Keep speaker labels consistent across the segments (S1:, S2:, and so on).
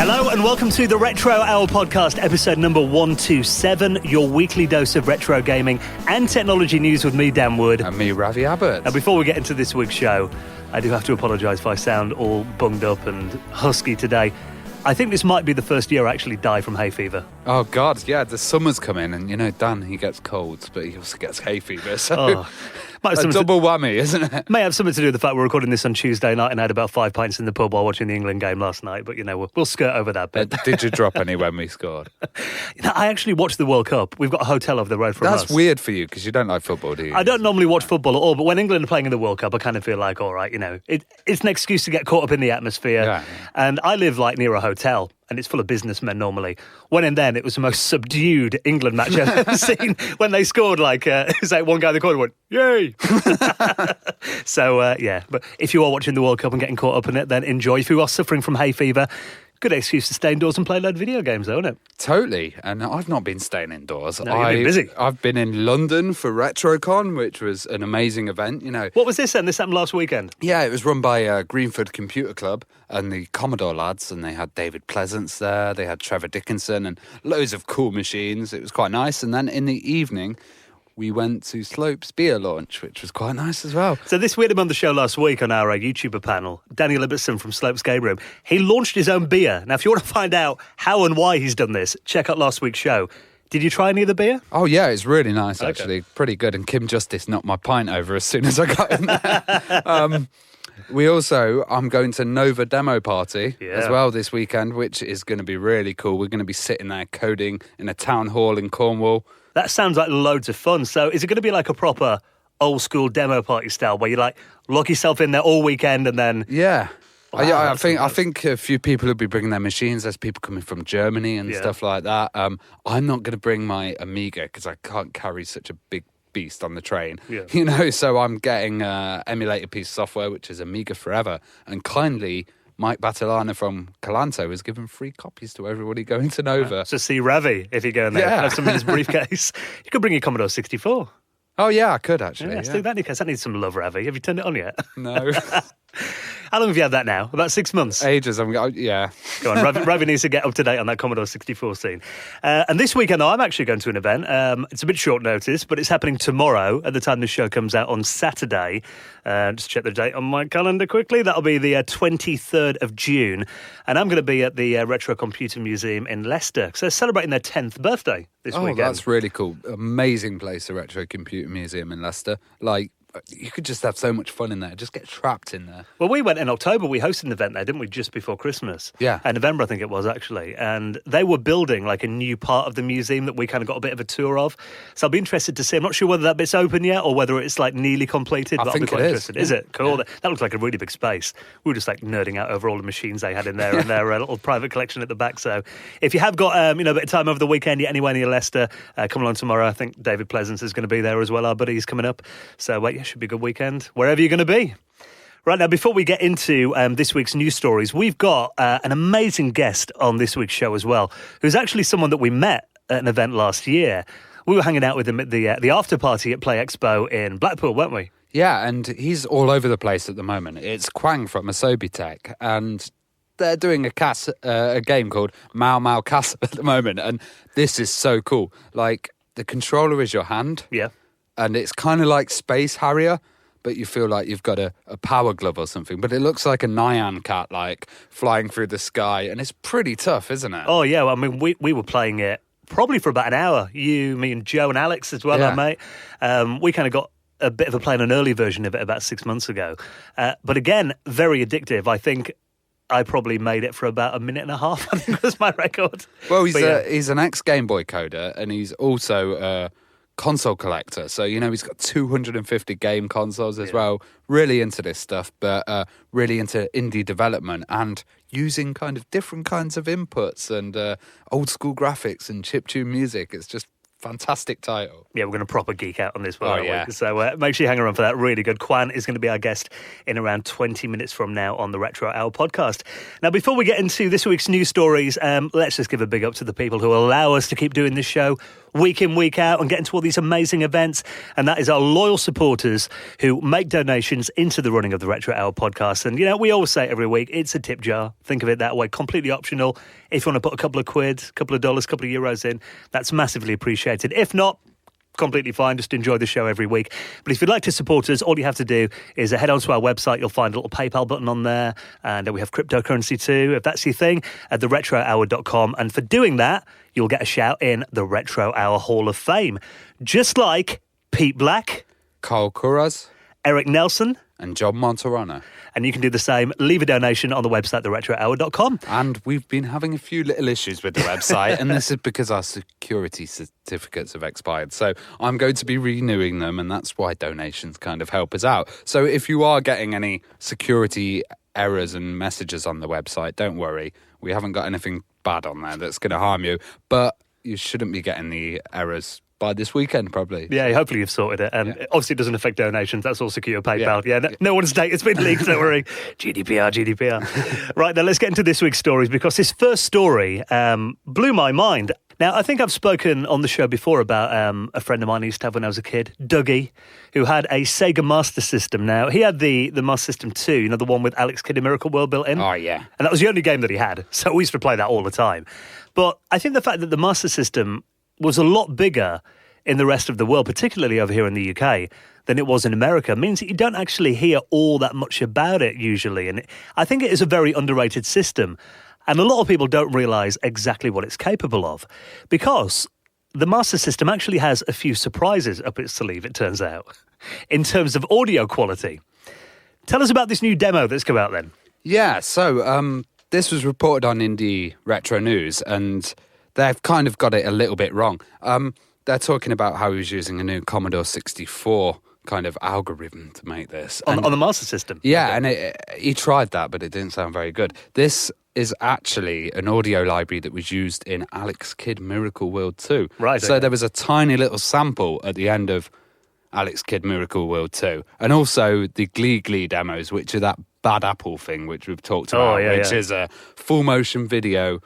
S1: Hello and welcome to the Retro Hour podcast, episode number 127, your weekly dose of retro gaming and technology news with me, Dan Wood.
S2: And me, Ravi Abbott.
S1: And before we get into this week's show, I do have to apologise if I sound all bunged up and husky today. I think this might be the first year I actually die from hay fever.
S2: Oh, God, yeah, the summer's coming and, you know, Dan, he gets colds, but he also gets hay fever, so a double whammy, isn't it?
S1: May have something to do with the fact we're recording this on Tuesday night and I had about 5 pints in the pub while watching the England game last night, but, you know, we'll skirt over that bit.
S2: Did you drop any when we scored?
S1: You know, I actually watched the World Cup. We've got a hotel over the road from us.
S2: That's weird for you, because you don't like football, do you?
S1: I don't normally watch football at all, but when England are playing in the World Cup, I kind of feel like, all right, you know, it's an excuse to get caught up in the atmosphere. Yeah. And I live, like, near a hotel, and it's full of businessmen normally. Went in then, it was the most subdued England match I've ever seen. When they scored, like, it was like one guy in the corner went, yay! So, yeah, but if you are watching the World Cup and getting caught up in it, then enjoy. If you are suffering from hay fever, good excuse to stay indoors and play a load of video games, though, isn't it?
S2: Totally. And I've not been staying indoors.
S1: No, you've been busy.
S2: I've been in London for RetroCon, which was an amazing event, you know.
S1: What was this then? This happened last weekend?
S2: Yeah, it was run by Greenford Computer Club and the Commodore lads, and they had David Pleasance there, they had Trevor Dickinson and loads of cool machines. It was quite nice. And then in the evening, we went to Slope's beer launch, which was quite nice as well.
S1: So this, we had him on the show last week on our YouTuber panel, Daniel Ibbotson from Slope's Game Room. He launched his own beer. Now, if you want to find out how and why he's done this, check out last week's show. Did you try any of the beer?
S2: Oh, yeah, it's really nice, actually. Pretty good. And Kim Justice knocked my pint over as soon as I got in there. I'm going to Nova Demo Party as well this weekend, which is going to be really cool. We're going to be sitting there coding in a town hall in Cornwall. That
S1: sounds like loads of fun. So is it going to be like a proper old school demo party style where you like lock yourself in there all weekend and then...
S2: Yeah.
S1: Wow,
S2: I think a few people will be bringing their machines. There's people coming from Germany and stuff like that. I'm not going to bring my Amiga because I can't carry such a big beast on the train. Yeah. You know, so I'm getting emulated piece of software, which is Amiga Forever. And kindly, Mike Batilana from Calanto has given free copies to everybody going to Nova.
S1: So see Ravi if you go in there. Yeah. Have some in his briefcase. You could bring your Commodore 64.
S2: Oh, yeah, I could actually.
S1: Yeah, let's do that because that needs some love, Ravi. Have you turned it on yet?
S2: No.
S1: How long have you had that now? About 6 months?
S2: Ages. Yeah.
S1: Go on, Ravi needs to get up to date on that Commodore 64 scene. And this weekend, I'm actually going to an event. It's a bit short notice, but it's happening tomorrow at the time this show comes out on Saturday. Just check the date on my calendar quickly. That'll be the 23rd of June. And I'm going to be at the Retro Computer Museum in Leicester. So they're celebrating their 10th birthday this weekend.
S2: Oh, that's really cool. Amazing place, the Retro Computer Museum in Leicester. Like, you could just have so much fun in there. Just get trapped in there.
S1: Well, we went in October. We hosted an event there, didn't we, just before Christmas?
S2: Yeah.
S1: November, I think it was, actually. And they were building, like, a new part of the museum that we kind of got a bit of a tour of. So I'll be interested to see. I'm not sure whether that bit's open yet or whether it's, like, nearly completed. But
S2: I think
S1: I'll be quite interested.
S2: Yeah.
S1: Is it? Cool. Yeah. That looks like a really big space. We were just, like, nerding out over all the machines they had in there and their little private collection at the back. So if you have got, a bit of time over the weekend, you're anywhere near Leicester, come along tomorrow. I think David Pleasance is going to be there as well. Our buddy's coming up. So, yeah, should be a good weekend. Wherever you're going to be. Right now, before we get into this week's news stories, we've got an amazing guest on this week's show as well, who's actually someone that we met at an event last year. We were hanging out with him at the after party at Play Expo in Blackpool, weren't we?
S2: Yeah, and he's all over the place at the moment. It's Quang from Asobi Tech, and they're doing a game called Moa Moa Castle at the moment, and this is so cool. Like, the controller is your hand.
S1: Yeah.
S2: And it's kind of like Space Harrier, but you feel like you've got a power glove or something. But it looks like a Nyan cat, like, flying through the sky. And it's pretty tough, isn't it?
S1: Oh, yeah. Well, I mean, we were playing it probably for about an hour. You, me and Joe and Alex as well, our mate. We kind of got a bit of a play on an early version of it about 6 months ago. But again, very addictive. I think I probably made it for about a minute and a half, I think was my record.
S2: Well, he's an ex-Gameboy coder, and he's also console collector. So, you know, he's got 250 game consoles as well. Really into this stuff, but really into indie development and using kind of different kinds of inputs and old school graphics and chiptune music. It's just fantastic title.
S1: Yeah, we're going to proper geek out on this one, aren't
S2: yeah.
S1: we? So make sure you hang around for that. Really good. Quang is going to be our guest in around 20 minutes from now on the Retro Hour podcast. Now, before we get into this week's news stories, let's just give a big up to the people who allow us to keep doing this show week in, week out and getting to all these amazing events. And that is our loyal supporters who make donations into the running of the Retro Hour podcast. And, we always say it every week, it's a tip jar. Think of it that way, completely optional. If you want to put a couple of quid, a couple of dollars, a couple of euros in, that's massively appreciated. If not, completely fine, just enjoy the show every week. But if you'd like to support us, all you have to do is head onto our website. You'll find a little PayPal button on there, and we have cryptocurrency too, if that's your thing, at theretrohour.com. And for doing that, you'll get a shout in the Retro Hour Hall of Fame, just like Pete Black,
S2: Carl Curras,
S1: Eric Nelson,
S2: and John Monterano.
S1: And you can do the same. Leave a donation on the website, theretrohour.com.
S2: And we've been having a few little issues with the website, and this is because our security certificates have expired. So I'm going to be renewing them, and that's why donations kind of help us out. So if you are getting any security errors and messages on the website, don't worry. We haven't got anything bad on there that's going to harm you, but you shouldn't be getting the errors by this weekend, probably.
S1: Yeah, hopefully you've sorted it. And obviously it doesn't affect donations. That's all secure PayPal. Yeah, no one's data's been leaked, don't worry. GDPR. Right, now let's get into this week's stories, because this first story blew my mind. Now, I think I've spoken on the show before about a friend of mine I used to have when I was a kid, Dougie, who had a Sega Master System. Now, he had the Master System 2, the one with Alex Kidd in Miracle World built in.
S2: Oh, yeah.
S1: And that was the only game that he had. So we used to play that all the time. But I think the fact that the Master System was a lot bigger in the rest of the world, particularly over here in the UK, than it was in America, means that you don't actually hear all that much about it usually. And I think it is a very underrated system. And a lot of people don't realise exactly what it's capable of, because the Master System actually has a few surprises up its sleeve, it turns out, in terms of audio quality. Tell us about this new demo that's come out then.
S2: Yeah, so this was reported on Indie Retro News, and they've kind of got it a little bit wrong. They're talking about how he was using a new Commodore 64 kind of algorithm to make this.
S1: On the Master System?
S2: Yeah, and he tried that, but it didn't sound very good. This is actually an audio library that was used in Alex Kidd Miracle World 2.
S1: Right.
S2: So there was a tiny little sample at the end of Alex Kidd Miracle World 2. And also the Glee demos, which are that Bad Apple thing, which we've talked about, which is a full motion video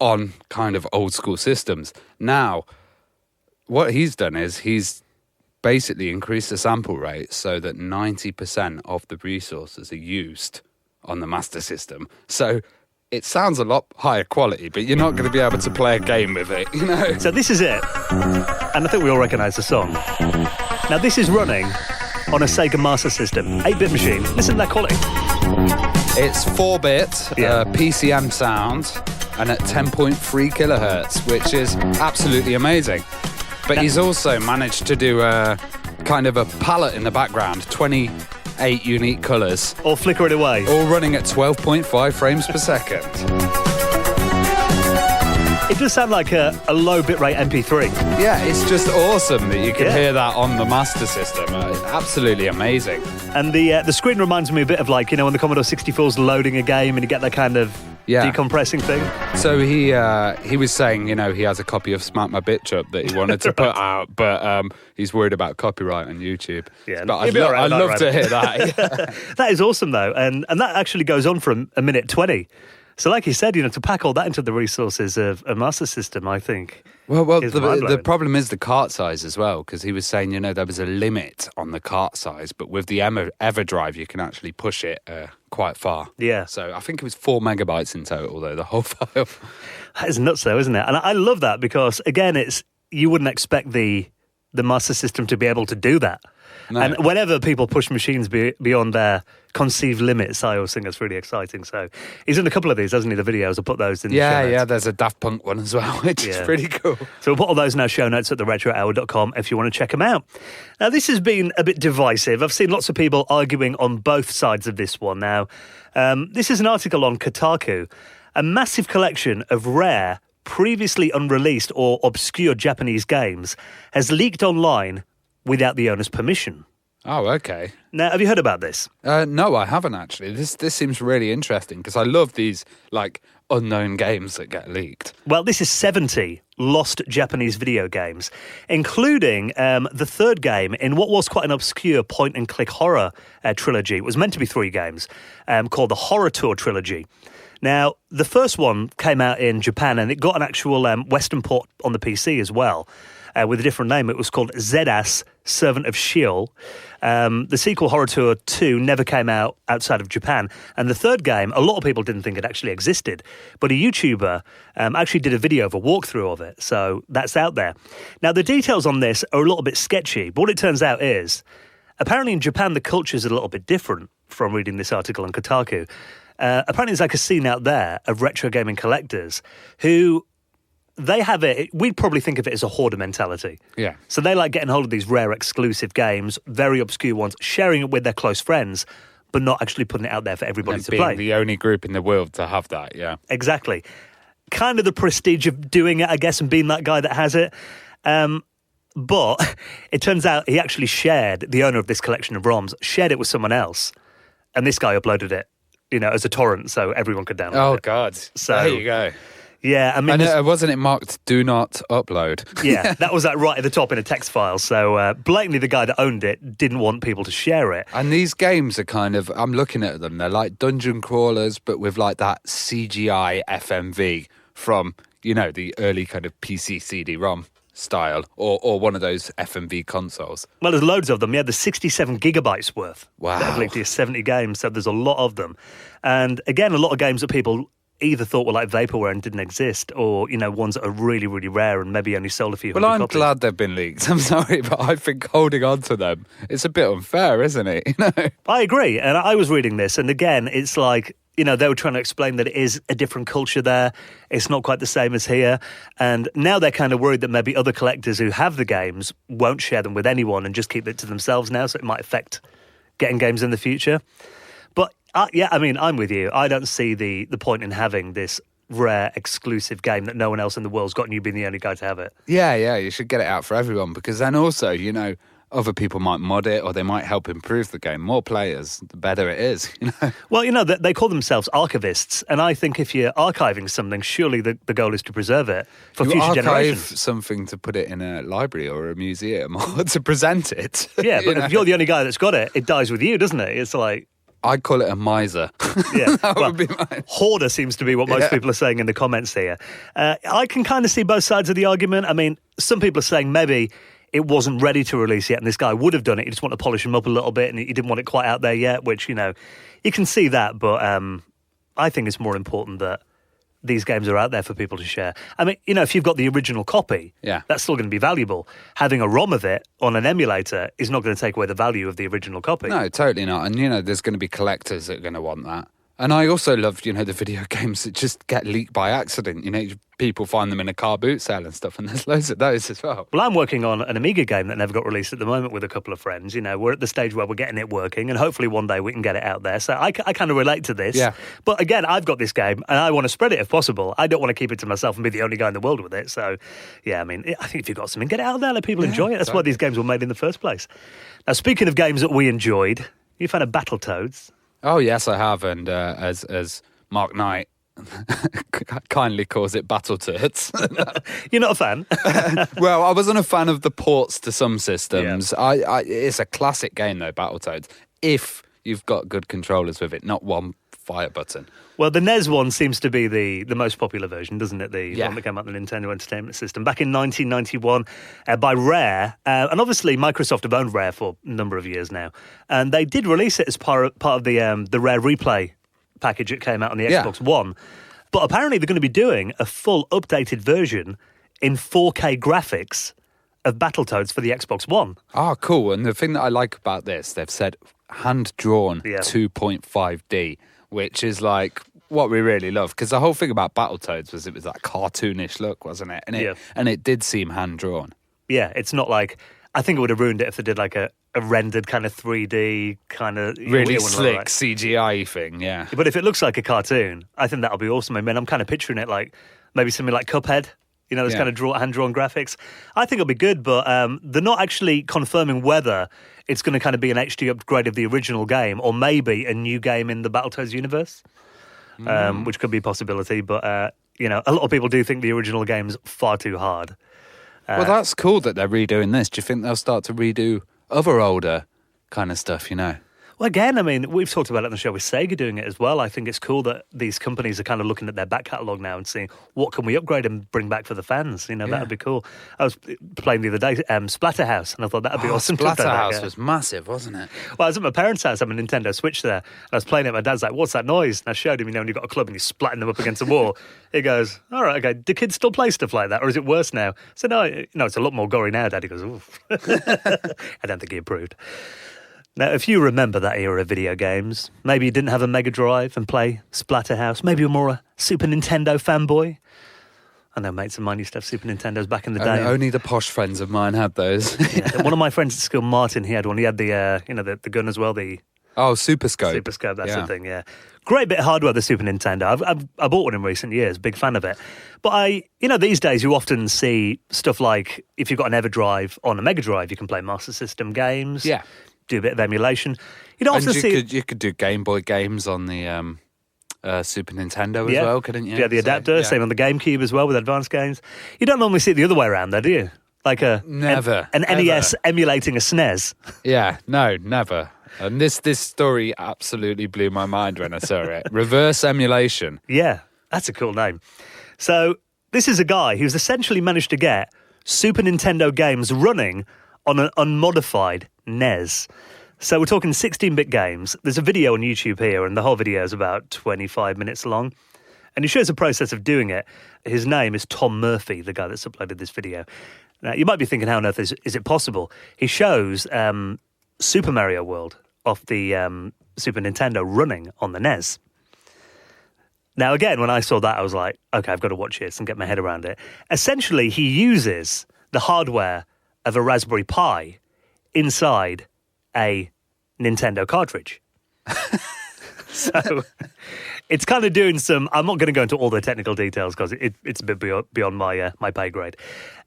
S2: on kind of old school systems. Now, what he's done is he's basically increased the sample rate so that 90% of the resources are used on the Master System. So it sounds a lot higher quality, but you're not going to be able to play a game with it,
S1: So this is it. And I think we all recognise the song. Now, this is running on a Sega Master System, 8-bit machine. Listen to that quality.
S2: It's 4-bit, PCM sound, and at 10.3 kilohertz, which is absolutely amazing. But he's also managed to do a kind of a palette in the background, 28 unique colours.
S1: All flickering away.
S2: All running at 12.5 frames per second.
S1: It does sound like a low bitrate MP3.
S2: Yeah, it's just awesome that you can hear that on the Master System. Absolutely amazing.
S1: And the screen reminds me a bit of like, when the Commodore 64's loading a game and you get that kind of decompressing thing.
S2: So he was saying, he has a copy of Smack My Bitch Up that he wanted to put out, but he's worried about copyright on YouTube.
S1: Yeah,
S2: but I'd love to hear that.
S1: That is awesome, though. And that actually goes on for a minute 20. So like you said, to pack all that into the resources of a Master System, I think.
S2: Well, the problem is the cart size as well, because he was saying, there was a limit on the cart size, but with the EverDrive, you can actually push it quite far.
S1: Yeah.
S2: So I think it was 4 megabytes in total, though, the whole file.
S1: That is nuts, though, isn't it? And I love that because, again, you wouldn't expect the Master System to be able to do that. No. And whenever people push machines beyond their conceived limits, I always think that's really exciting. So he's in a couple of these, hasn't he, the videos? I'll put those in the show notes.
S2: Yeah, there's a Daft Punk one as well, which is pretty cool.
S1: So we'll put all those in our show notes at theretrohour.com if you want to check them out. Now, this has been a bit divisive. I've seen lots of people arguing on both sides of this one. Now, this is an article on Kotaku. A massive collection of rare, previously unreleased or obscure Japanese games has leaked online without the owner's permission.
S2: Oh, okay.
S1: Now, have you heard about this?
S2: No, I haven't actually. This seems really interesting because I love these unknown games that get leaked.
S1: Well, this is 70 lost Japanese video games, including the third game in what was quite an obscure point-and-click horror trilogy. It was meant to be 3 games, called the Horror Tour trilogy. Now, the first one came out in Japan and it got an actual Western port on the PC as well. with a different name. It was called Zedas, Servant of Sheol. The sequel, Horror Tour 2, never came out outside of Japan. And the third game, a lot of people didn't think it actually existed. But a YouTuber actually did a video of a walkthrough of it. So that's out there. Now, the details on this are a little bit sketchy. But what it turns out is, apparently in Japan, the culture is a little bit different from reading this article on Kotaku. Apparently there's like a scene out there of retro gaming collectors who... they have it, we'd probably think of it as a hoarder mentality.
S2: Yeah.
S1: So they like getting hold of these rare exclusive games, very obscure ones, sharing it with their close friends, but not actually putting it out there for everybody to play.
S2: Being the only group in the world to have that, yeah.
S1: Exactly. Kind of the prestige of doing it, I guess, and being that guy that has it. But it turns out he actually shared, the owner of this collection of ROMs, shared it with someone else. And this guy uploaded it, as a torrent so everyone could download it.
S2: Oh, God.
S1: So,
S2: there you go.
S1: Yeah, I mean...
S2: And wasn't it marked do not upload?
S1: Yeah, that was right at the top in a text file. So blatantly the guy that owned it didn't want people to share it.
S2: And these games are kind of, I'm looking at them, they're like dungeon crawlers, but with like that CGI FMV from, the early kind of PC CD-ROM style, or one of those FMV consoles.
S1: Well, there's loads of them. Yeah, there's 67 gigabytes worth.
S2: Wow.
S1: That have linked to 70 games, so there's a lot of them. And again, a lot of games that people... either thought were like vaporware and didn't exist, or ones that are really, really rare and maybe only sold a few hundred copies.
S2: Glad they've been leaked. I'm sorry, but I think holding on to them, it's a bit unfair, isn't it?
S1: I agree, and I was reading this, and again, it's like they were trying to explain that it is a different culture there. It's not quite the same as here, and now they're kind of worried that maybe other collectors who have the games won't share them with anyone and just keep it to themselves now, so it might affect getting games in the future. Yeah, I mean, I'm with you. I don't see the point in having this rare, exclusive game that no one else in the world's got and you being the only guy to have it.
S2: Yeah, you should get it out for everyone because then also, other people might mod it or they might help improve the game. More players, the better it is,
S1: Well, they call themselves archivists, and I think if you're archiving something, surely the goal is to preserve it for future generations.
S2: Archive something to put it in a library or a museum or to present it.
S1: Yeah, but if you're the only guy that's got it, it dies with you, doesn't it? It's like...
S2: I'd call it a miser.
S1: Yeah,
S2: that would be mine.
S1: Hoarder seems to be what most people are saying in the comments here. I can kind of see both sides of the argument. I mean, some people are saying maybe it wasn't ready to release yet and this guy would have done it. He just wanted to polish him up a little bit and he didn't want it quite out there yet, which, you can see that. But I think it's more important that these games are out there for people to share. I mean, if you've got the original copy, that's still going to be valuable. Having a ROM of it on an emulator is not going to take away the value of the original copy.
S2: No, totally not. And, there's going to be collectors that are going to want that. And I also love, the video games that just get leaked by accident. People find them in a car boot sale and stuff, and there's loads of those as well.
S1: Well, I'm working on an Amiga game that never got released at the moment with a couple of friends. We're at the stage where we're getting it working, and hopefully one day we can get it out there. So I kind of relate to this.
S2: Yeah.
S1: But again, I've got this game, and I want to spread it if possible. I don't want to keep it to myself and be the only guy in the world with it. So, yeah, I mean, I think if you've got something, get it out there, let people enjoy it. That's why these games were made in the first place. Now, speaking of games that we enjoyed, you found a Battletoads.
S2: Oh, yes, I have. And as Mark Knight kindly calls it Battletoads.
S1: You're not a fan?
S2: Well, I wasn't a fan of the ports to some systems. Yeah. It's a classic game, though, Battletoads, if you've got good controllers with it, not one fire button.
S1: Well, the NES one seems to be the most popular version, doesn't it? The one that came out on the Nintendo Entertainment System back in 1991 by Rare. And obviously, Microsoft have owned Rare for a number of years now. And they did release it as part of the Rare Replay package that came out on the Xbox One. But apparently, they're going to be doing a full updated version in 4K graphics of Battletoads for the Xbox One.
S2: Oh, cool. And the thing that I like about this, they've said hand-drawn 2.5D. Which is like what we really love, because the whole thing about Battletoads was it was that cartoonish look, wasn't it? And it did seem hand drawn. Yeah,
S1: it's not like, I think it would have ruined it if they did like a rendered kind of 3D kind of
S2: really slick CGI thing. Yeah,
S1: but if it looks like a cartoon, I think that'll be awesome. I mean, I'm kind of picturing it like maybe something like Cuphead. Those kind of hand-drawn graphics. I think it'll be good, but they're not actually confirming whether it's going to kind of be an HD upgrade of the original game or maybe a new game in the Battletoads universe, which could be a possibility. But, a lot of people do think the original game's far too hard.
S2: Well, that's cool that they're redoing this. Do you think they'll start to redo other older kind of stuff,
S1: Well, Well, again, I mean, we've talked about it on the show with Sega doing it as well. I think it's cool that these companies are kind of looking at their back catalogue now and seeing what can we upgrade and bring back for the fans. You know, that would be cool. I was playing the other day, Splatterhouse, and I thought that would be awesome.
S2: Splatterhouse was massive, wasn't it?
S1: Well, I was at my parents' house, I have a Nintendo Switch there, and I was playing it. My dad's like, "What's that noise?" And I showed him, when you've got a club and you're splatting them up against a wall. He goes, "All right, okay, do kids still play stuff like that, or is it worse now?" I said, "No, it's a lot more gory now, Dad." He goes, "Oof." I don't think he approved. Now, if you remember that era of video games, maybe you didn't have a Mega Drive and play Splatterhouse. Maybe you're more a Super Nintendo fanboy. I know mates of mine used to have Super Nintendos back in the day.
S2: Only the posh friends of mine had those.
S1: One of my friends at school, Martin, he had one. He had the gun as well.
S2: Super Scope.
S1: Super Scope, that's the thing, yeah. Great bit of hardware, the Super Nintendo. I bought one in recent years, big fan of it. But these days you often see stuff like, if you've got an Everdrive on a Mega Drive, you can play Master System games.
S2: Yeah.
S1: Do a bit of emulation. You don't often see...
S2: You could do Gameboy games on the Super Nintendo as well, couldn't you?
S1: Yeah, the adapter, same on the GameCube as well with advanced games. You don't normally see it the other way around though, do you? Like
S2: Never.
S1: An NES emulating a SNES.
S2: Yeah, no, never. And this story absolutely blew my mind when I saw it. Reverse emulation.
S1: Yeah, that's a cool name. So this is a guy who's essentially managed to get Super Nintendo games running on an unmodified NES. So we're talking 16-bit games. There's a video on YouTube here, and the whole video is about 25 minutes long. And he shows the process of doing it. His name is Tom Murphy, the guy that's uploaded this video. Now, you might be thinking, how on earth is it possible? He shows Super Mario World off the Super Nintendo running on the NES. Now, again, when I saw that, I was like, okay, I've got to watch this and get my head around it. Essentially, he uses the hardware of a Raspberry Pi inside a Nintendo cartridge. So it's kind of doing some... I'm not going to go into all the technical details because it's a bit beyond my pay grade.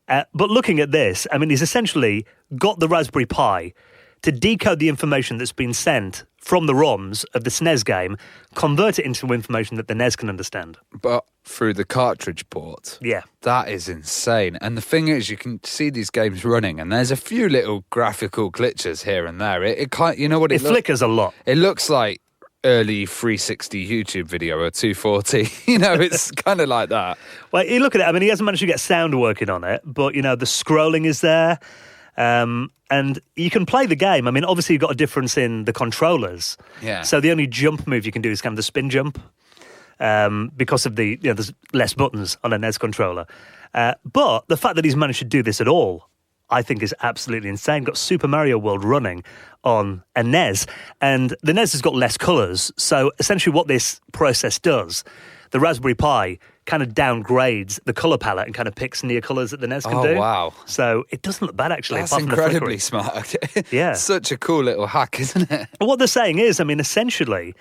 S1: But looking at this, I mean, he's essentially got the Raspberry Pi to decode the information that's been sent from the ROMs of the SNES game, convert it into information that the NES can understand.
S2: But through the cartridge port.
S1: Yeah.
S2: That is insane. And the thing is, you can see these games running, and there's a few little graphical glitches here and there. It can't, you know what
S1: it flickers a lot.
S2: It looks like early 360 YouTube video or 240. It's kind of like that.
S1: Well, you look at it, I mean, he hasn't managed to get sound working on it, but, the scrolling is there. And you can play the game. I mean, obviously you've got a difference in the controllers.
S2: Yeah.
S1: So the only jump move you can do is kind of the spin jump, because of there's less buttons on a NES controller. But the fact that he's managed to do this at all, I think is absolutely insane. Got Super Mario World running on a NES, and the NES has got less colours. So essentially what this process does, the Raspberry Pi kind of downgrades the colour palette and kind of picks near colours that the NES can do.
S2: Oh, wow.
S1: So it doesn't look bad, actually.
S2: That's incredibly smart.
S1: Yeah.
S2: Such a cool little hack, isn't it?
S1: What they're saying is, I mean, essentially,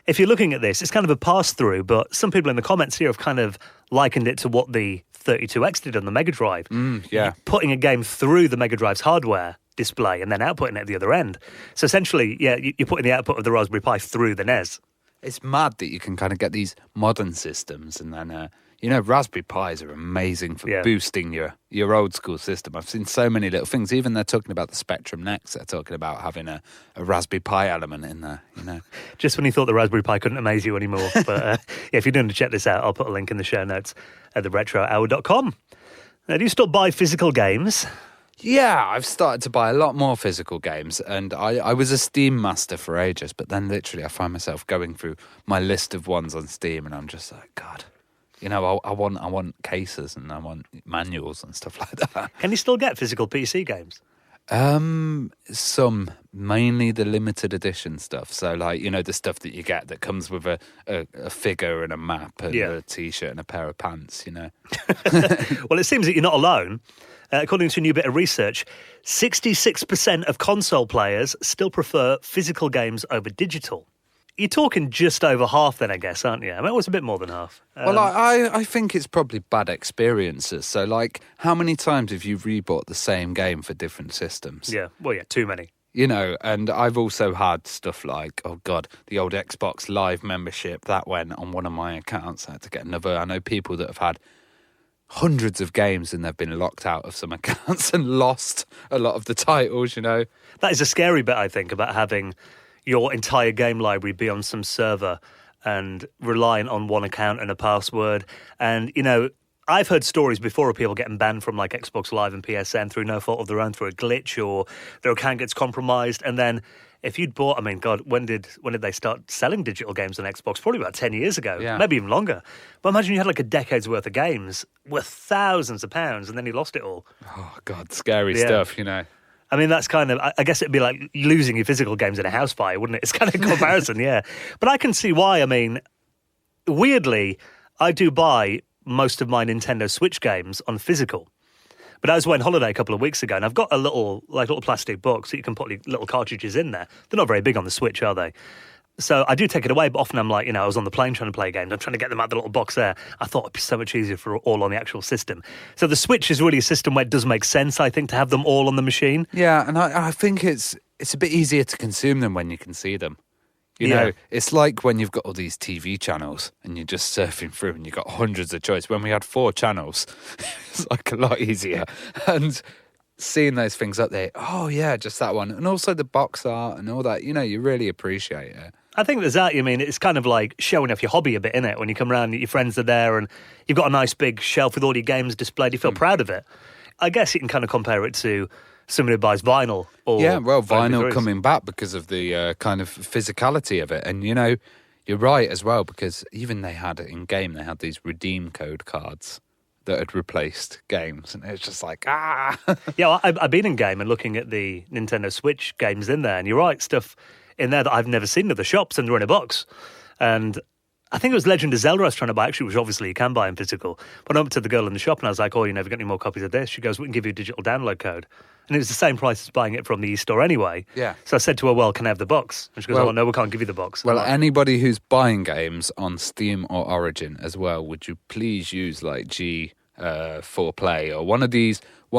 S1: if you're looking at this, it's kind of a pass-through, but some people in the comments here have kind of likened it to what the 32X did on the Mega Drive.
S2: Yeah.
S1: Putting a game through the Mega Drive's hardware display and then outputting it at the other end. So essentially, yeah, you're putting the output of the Raspberry Pi through the NES.
S2: It's mad that you can kind of get these modern systems, and then Raspberry Pis are amazing for boosting your old school system. I've seen so many little things. Even they're talking about the Spectrum Next. They're talking about having a Raspberry Pi element in there.
S1: Just when you thought the Raspberry Pi couldn't amaze you anymore. But if you're doing to check this out, I'll put a link in the show notes at theretrohour.com. Now, do you still buy physical games?
S2: Yeah, I've started to buy a lot more physical games, and I was a Steam master for ages, but then literally I find myself going through my list of ones on Steam, and I'm just like, God, I want cases and I want manuals and stuff like that.
S1: Can you still get physical PC games?
S2: Some, mainly the limited edition stuff. So, like, the stuff that you get that comes with a figure and a map and a T-shirt and a pair of pants, Well,
S1: it seems that you're not alone. According to a new bit of research, 66% of console players still prefer physical games over digital. You're talking just over half then, I guess, aren't you? I mean, it was a bit more than half.
S2: Well, I think it's probably bad experiences. So, like, how many times have you rebought the same game for different systems?
S1: Yeah, well, yeah, too many.
S2: And I've also had stuff like, oh God, the old Xbox Live membership, that went on one of my accounts. I had to get another. I know people that have had hundreds of games and they've been locked out of some accounts and lost a lot of the titles,
S1: That is a scary bit, I think, about having, your entire game library be on some server and reliant on one account and a password. And, you know, I've heard stories before of people getting banned from like Xbox Live and PSN through no fault of their own, through a glitch, or their account gets compromised. And then if you'd bought, I mean, God, when did they start selling digital games on Xbox? Probably about 10 years ago, maybe even longer. But imagine you had like a decade's worth of games worth thousands of pounds and then you lost it all.
S2: Oh, God, scary stuff, you know.
S1: I mean, that's kind of, I guess it'd be like losing your physical games in a house fire, wouldn't it? It's kind of a comparison, yeah. But I can see why. I mean, weirdly, I do buy most of my Nintendo Switch games on physical. But I was away on holiday a couple of weeks ago, and I've got a little plastic box that you can put little cartridges in there. They're not very big on the Switch, are they? So I do take it away, but often I'm like, you know, I was on the plane trying to play games. I'm trying to get them out of the little box there. I thought it'd be so much easier for all on the actual system. So the Switch is really a system where it does make sense, I think, to have them all on the machine.
S2: Yeah, and I think it's a bit easier to consume them when you can see them. You know, it's like when you've got all these TV channels and you're just surfing through and you've got hundreds of choice. When we had 4 channels, it's like a lot easier. And seeing those things up there, oh yeah, just that one. And also the box art and all that, you know, you really appreciate it.
S1: I think there's that. You mean, it's kind of like showing off your hobby a bit, innit? When you come around, your friends are there and you've got a nice big shelf with all your games displayed, you feel proud of it. I guess you can kind of compare it to somebody who buys vinyl. Or
S2: vinyl coming back because of the kind of physicality of it. And, you know, you're right as well, because even they had these redeem code cards that had replaced games. And it was just like, Yeah,
S1: well, I've been in game and looking at the Nintendo Switch games in there, and you're right, stuff in there that I've never seen at the shops, and they're in a box. And I think it was Legend of Zelda I was trying to buy, actually, which obviously you can buy in physical. But I went up to the girl in the shop and I was like, oh, you never got any more copies of this? She goes, we can give you a digital download code. And it was the same price as buying it from the e-store anyway.
S2: Yeah.
S1: So I said to her, well, can I have the box? And she goes, oh, no, we can't give you the box.
S2: Well, anybody who's buying games on Steam or Origin as well, would you please use like G4Play or one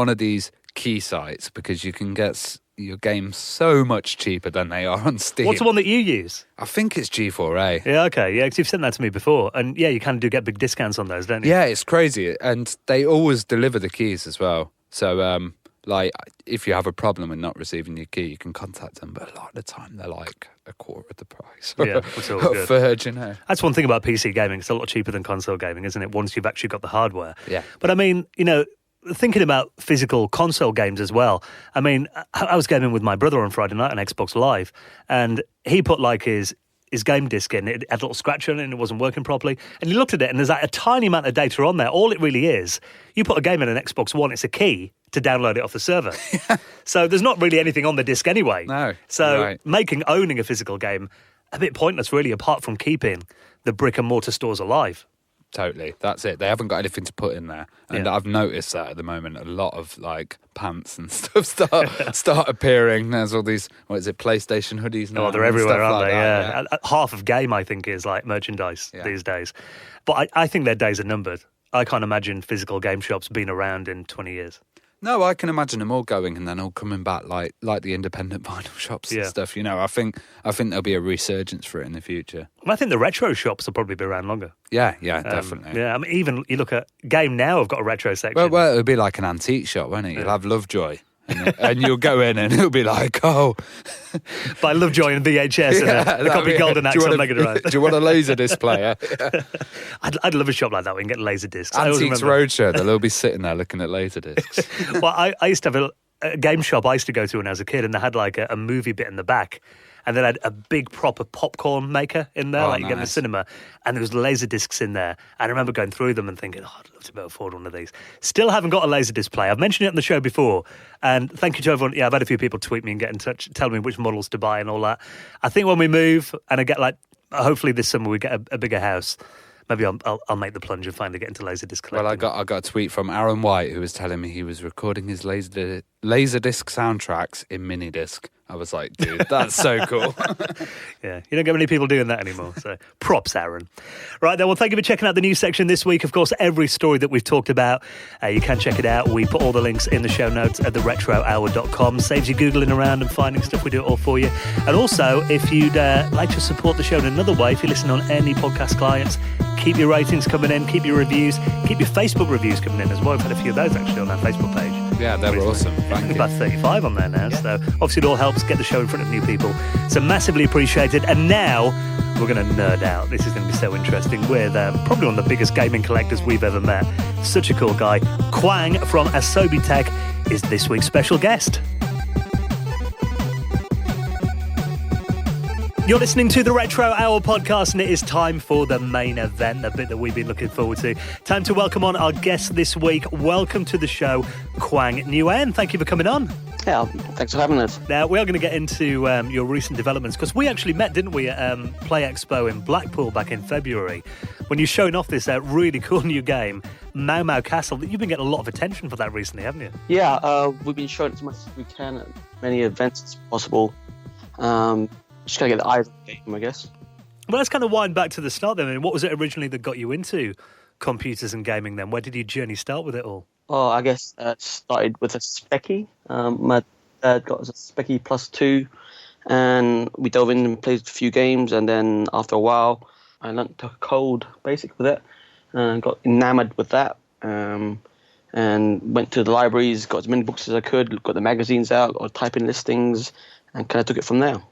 S2: of these key sites, because you can get your games so much cheaper than they are on Steam.
S1: What's the one that you use?
S2: I think it's G4A.
S1: Yeah, okay. Yeah, because you've sent that to me before. And yeah, you can get big discounts on those, don't you?
S2: Yeah, it's crazy. And they always deliver the keys as well. So, like, if you have a problem with not receiving your key, you can contact them. But a lot of the time, they're like a quarter of the price.
S1: Yeah, which is always good.
S2: Third, you know.
S1: That's one thing about PC gaming. It's a lot cheaper than console gaming, isn't it? Once you've actually got the hardware.
S2: Yeah.
S1: But I mean, you know, thinking about physical console games as well, I mean, I was gaming with my brother on Friday night on Xbox Live, and he put like his game disc in. It had a little scratch on it and it wasn't working properly. And he looked at it and there's like a tiny amount of data on there. All it really is, you put a game in an Xbox One, it's a key to download it off the server. So there's not really anything on the disc anyway.
S2: No.
S1: So owning a physical game a bit pointless really, apart from keeping the brick and mortar stores alive.
S2: Totally, that's it. They haven't got anything to put in there, and I've noticed that at the moment. A lot of like pants and stuff start appearing. There's all these, what is it, PlayStation hoodies now?
S1: Oh, they're everywhere, aren't
S2: like
S1: they?
S2: That,
S1: yeah. Half of game, I think, is like merchandise these days. But I think their days are numbered. I can't imagine physical game shops being around in 20 years.
S2: No, I can imagine them all going and then all coming back like the independent vinyl shops and stuff. You know, I think there'll be a resurgence for it in the future.
S1: Well, I think the retro shops will probably be around longer.
S2: Yeah, definitely.
S1: Yeah, I mean, even you look at Game Now, have got a retro section.
S2: Well, it'll be like an antique shop, won't it? You'll have Lovejoy. And you'll go in and it'll be like, oh.
S1: By Lovejoy and VHS and a copy of Golden Axe on Mega Drive.
S2: Do you want a Laserdisc player?
S1: I'd love a shop like that where you can get Laserdiscs.
S2: Antiques Roadshow, they'll all be sitting there looking at Laserdiscs.
S1: Well, I used to have a game shop I used to go to when I was a kid, and they had like a movie bit in the back. And then I had a big proper popcorn maker in there, like you get in the cinema. And there was Laserdiscs in there. And I remember going through them and thinking, oh, I'd love to be able to afford one of these. Still haven't got a Laserdisc player. I've mentioned it on the show before. And thank you to everyone. Yeah, I've had a few people tweet me and get in touch, tell me which models to buy and all that. I think when we move and I get like, hopefully this summer we get a bigger house, maybe I'll make the plunge and finally get into Laserdisc collecting.
S2: Well, I got a tweet from Aaron White who was telling me he was recording his Laserdisc soundtracks in minidisc. I was like, dude, that's so cool.
S1: Yeah, you don't get many people doing that anymore. So props, Aaron. Right then, well, thank you for checking out the news section this week. Of course, every story that we've talked about, you can check it out. We put all the links in the show notes at theretrohour.com. Saves you Googling around and finding stuff. We do it all for you. And also, if you'd like to support the show in another way, if you listen on any podcast clients, keep your ratings coming in, keep your reviews, keep your Facebook reviews coming in as well. We've had a few of those actually on our Facebook page.
S2: Yeah, they were awesome. Thank you.
S1: About 35 on there now, so obviously it all helps get the show in front of new people. So massively appreciated. And now we're going to nerd out. This is going to be so interesting with probably one of the biggest gaming collectors we've ever met. Such a cool guy. Quang from Asobi Tech is this week's special guest. You're listening to the Retro Hour podcast, and it is time for the main event, the bit that we've been looking forward to. Time to welcome on our guest this week. Welcome to the show, Quang Nguyen. Thank you for coming on.
S3: Yeah, thanks for having us.
S1: Now, we are going to get into your recent developments, because we actually met, didn't we, at Play Expo in Blackpool back in February, when you're showing off this really cool new game, Moa Moa Castle. You've been getting a lot of attention for that recently, haven't you?
S3: Yeah, we've been showing it as much as we can at many events as possible. Just gotta get the eyes on the game, I guess.
S1: Well, let's kind of wind back to the start then. I mean, what was it originally that got you into computers and gaming then? Where did your journey start with it all?
S3: Oh, I guess it started with a Speccy. My dad got us a Speccy +2, and we dove in and played a few games, and then after a while, I learnt to code BASIC with it, and got enamored with that, and went to the libraries, got as many books as I could, got the magazines out, or typing listings, and kind of took it from there.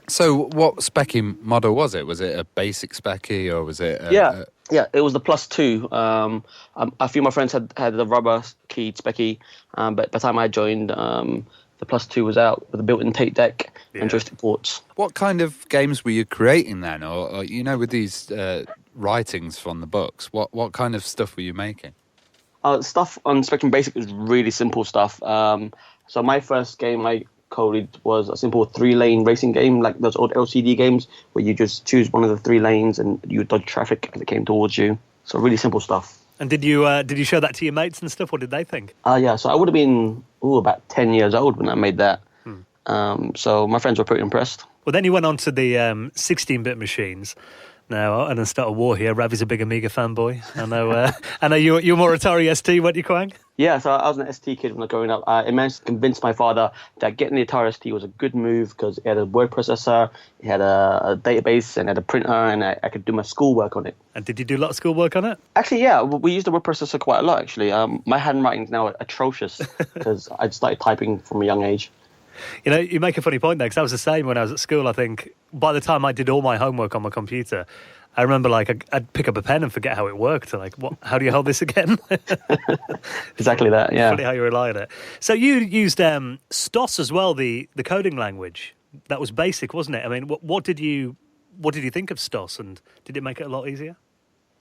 S2: So what Speccy model was it? Was it a basic Speccy or was it...
S3: Yeah, it was the +2. A few of my friends had the rubber-keyed Speccy, but by the time I joined, the +2 was out with a built-in tape deck and joystick ports.
S2: What kind of games were you creating then? Or with these writings from the books, what kind of stuff were you making?
S3: Stuff on Spectrum Basic was really simple stuff. So my first game I coded was a simple 3-lane racing game, like those old LCD games where you just choose one of the 3 lanes and you dodge traffic as it came towards you. So really simple stuff.
S1: And did you show that to your mates and stuff? What did they think?
S3: Yeah, so I would have been about 10 years old when I made that. So my friends were pretty impressed.
S1: Well, then you went on to the 16-bit machines. Now, I'm going to start a war here. Ravi's a big Amiga fanboy. I know you're more Atari ST, weren't you, Quang?
S3: Yeah, so I was an ST kid when I was growing up. I managed to convince my father that getting the Atari ST was a good move because it had a word processor, it had a database, and had a printer, and I could do my schoolwork on it.
S1: And did you do a lot of schoolwork on it?
S3: Actually, yeah, we used the word processor quite a lot, actually. My handwriting's now atrocious because I started typing from a young age.
S1: You know, you make a funny point there, because I was the same when I was at school. I think by the time I did all my homework on my computer, I remember I'd pick up a pen and forget how it worked. Like, what? How do you hold this again?
S3: Exactly that, yeah.
S1: Funny how you rely on it. So you used STOS as well, the coding language. That was basic, wasn't it? I mean, what did you think of STOS, and did it make it a lot easier?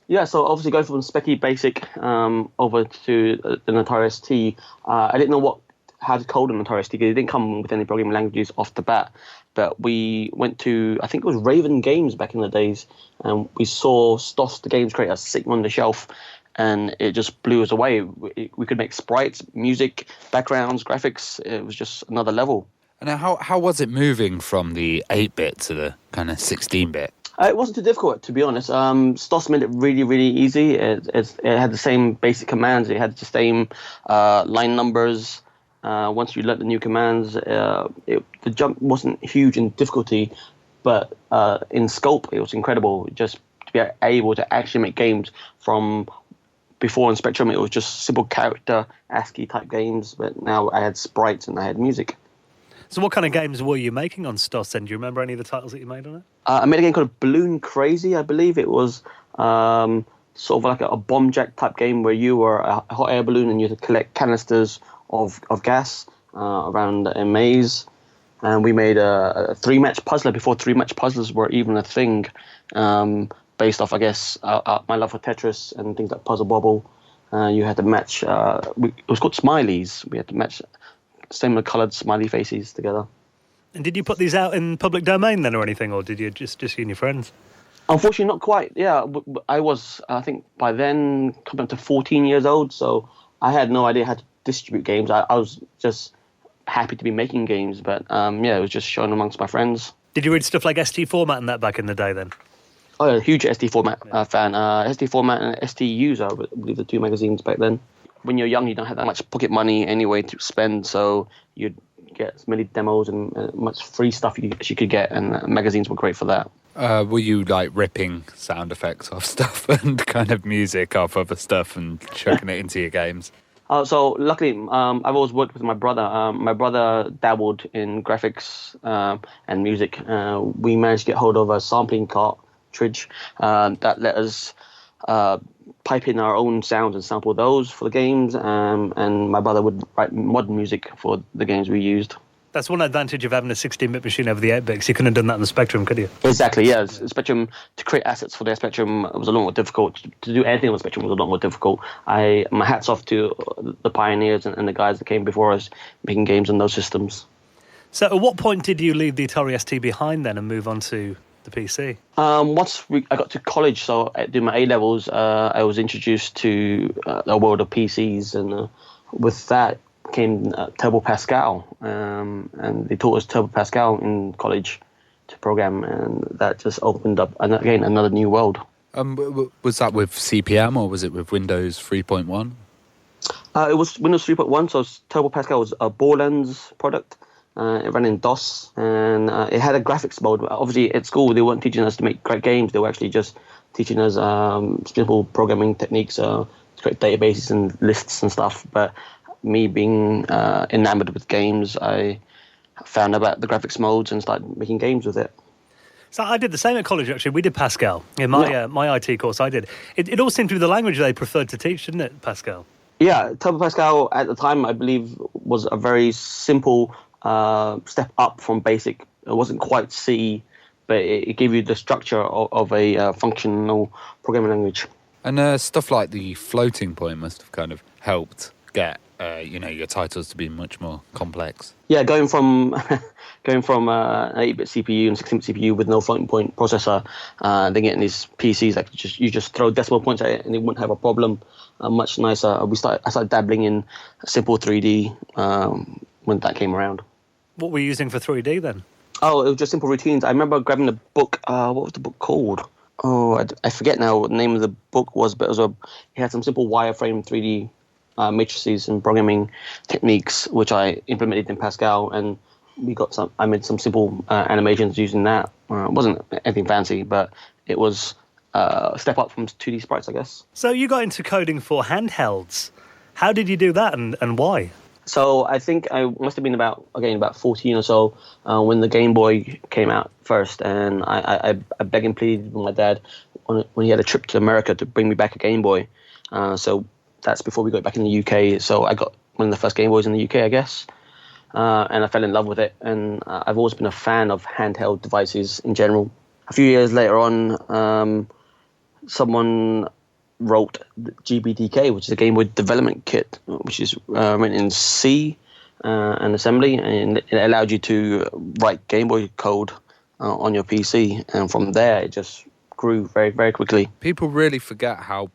S3: Yeah, so obviously going from Speccy Basic over to an Atari ST, I didn't know how to code an Atari ST because it didn't come with any programming languages off the bat. But we went to, I think it was Raven Games back in the days, and we saw STOS, the games creator, sitting on the shelf, and it just blew us away. We could make sprites, music, backgrounds, graphics. It was just another level.
S2: And how was it moving from the 8-bit to the kind of 16-bit?
S3: It wasn't too difficult, to be honest. STOS made it really, really easy. It had the same basic commands. It had the same line numbers. Once you learnt the new commands, the jump wasn't huge in difficulty, but in scope it was incredible. Just to be able to actually make games from before in Spectrum, it was just simple character ASCII type games, but now I had sprites and I had music.
S1: So what kind of games were you making on STOS then? Do you remember any of the titles that you made on it?
S3: I made a game called Balloon Crazy, I believe. It was sort of like a bomb jack type game where you were a hot air balloon and you had to collect canisters of gas around a maze, and we made a 3-match puzzler before 3-match puzzlers were even a thing, based off, I guess, my love for Tetris and things like Puzzle Bobble. You had to match, it was called Smileys. We had to match similar coloured smiley faces together.
S1: And did you put these out in public domain then or anything, or did you just you and your friends?
S3: Unfortunately, not quite. Yeah, I was, I think, by then coming up to 14 years old, so I had no idea how to distribute games. I was just happy to be making games, but it was just shown amongst my friends.
S1: Did you read stuff like ST Format and that back in the day then?
S3: Oh, yeah, huge ST Format fan. ST Format and ST User, I believe, the 2 magazines back then. When you're young, you don't have that much pocket money anyway to spend, so you'd get as many demos and much free stuff as you could get, and magazines were great for that.
S2: Were you like ripping sound effects off stuff and kind of music off other stuff and chucking it into your games?
S3: So luckily, I've always worked with my brother. My brother dabbled in graphics and music. We managed to get hold of a sampling cartridge that let us pipe in our own sounds and sample those for the games. And my brother would write modern music for the games we used.
S1: That's one advantage of having a 16-bit machine over the 8-bits. You couldn't have done that on the Spectrum, could you?
S3: Exactly, yeah. Spectrum, to create assets for their Spectrum was a lot more difficult. To do anything on the Spectrum was a lot more difficult. My hat's off to the pioneers and the guys that came before us making games on those systems.
S1: So at what point did you leave the Atari ST behind then and move on to the PC?
S3: Once I got to college, so doing my A-levels, I was introduced to a world of PCs, and with that came Turbo Pascal, and they taught us Turbo Pascal in college to program, and that just opened up, again, another new world.
S2: Was that with CP/M or was it with Windows 3.1?
S3: It was Windows 3.1, so Turbo Pascal was a Borland's product. It ran in DOS, and it had a graphics mode. Obviously, at school, they weren't teaching us to make great games. They were actually just teaching us simple programming techniques to create databases and lists and stuff. But me being enamored with games, I found about the graphics modes and started making games with it.
S1: So I did the same at college, actually. We did Pascal. In my IT course, I did. It all seemed to be the language they preferred to teach, didn't it, Pascal?
S3: Yeah, Turbo Pascal at the time, I believe, was a very simple step up from BASIC. It wasn't quite C, but it gave you the structure of a functional programming language.
S2: And stuff like the floating point must have kind of helped get your titles to be much more complex.
S3: Yeah, going from an 8-bit CPU and 16-bit CPU with no floating point processor, then getting these PCs that you just throw decimal points at it and it wouldn't have a problem. Much nicer. I started dabbling in simple 3D when that came around.
S1: What were you using for 3D then?
S3: Oh, it was just simple routines. I remember grabbing a book. What was the book called? Oh, I forget now what the name of the book was, but it had some simple wireframe 3D matrices and programming techniques, which I implemented in Pascal, and I made some simple animations using that. It wasn't anything fancy, but it was a step up from 2D sprites, I guess.
S1: So you got into coding for handhelds. How did you do that, and why?
S3: So I think I must have been about 14 or so when the Game Boy came out first, and I begged and pleaded with my dad when he had a trip to America to bring me back a Game Boy. So that's before we got back in the UK. So I got one of the first Game Boys in the UK, I guess, and I fell in love with it. And I've always been a fan of handheld devices in general. A few years later on, someone wrote GBDK, which is a Game Boy development kit, which is written in C and assembly, and it allowed you to write Game Boy code on your PC, and from there it just grew very, very quickly.
S2: People really forget how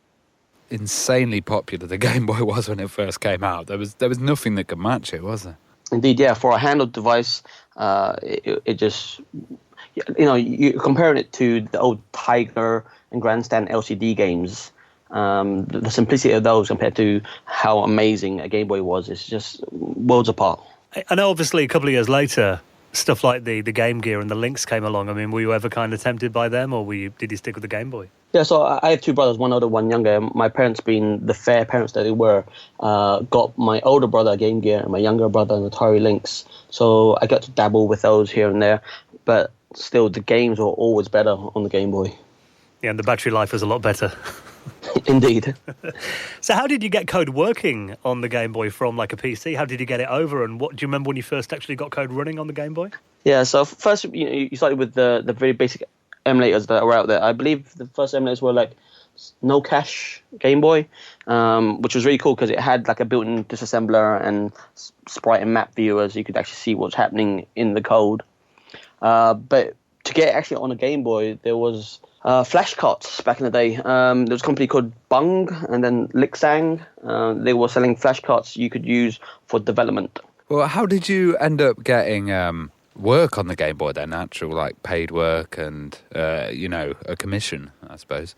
S2: insanely popular the Game Boy was when it first came out. There was nothing that could match it, was there?
S3: Indeed, yeah. For a handheld device, it just, you're comparing it to the old Tiger and Grandstand LCD games. The simplicity of those compared to how amazing a Game Boy was, it's just worlds apart.
S1: I know, obviously, a couple of years later, stuff like the Game Gear and the Lynx came along. I mean, were you ever kind of tempted by them, or did you stick with the Game Boy?
S3: Yeah, so I have two brothers, one older, one younger. My parents, being the fair parents that they were, got my older brother a Game Gear and my younger brother an Atari Lynx. So I got to dabble with those here and there, but still, the games were always better on the Game Boy.
S1: Yeah, and the battery life was a lot better.
S3: Indeed.
S1: So how did you get code working on the Game Boy from like a PC? How did you get it over, and what do you remember when you first actually got code running on the Game Boy? Yeah,
S3: so first you started with the very basic emulators that were out there. I believe the first emulators were like No Cache Game Boy, which was really cool because it had like a built-in disassembler and sprite and map viewers. You could actually see what's happening in the code. But to get actually on a Game Boy, there was flash carts back in the day. There was a company called Bung and then Lixang. They were selling flash carts you could use for development.
S2: Well, how did you end up getting work on the Game Boy then? Actual like paid work and a commission, I suppose.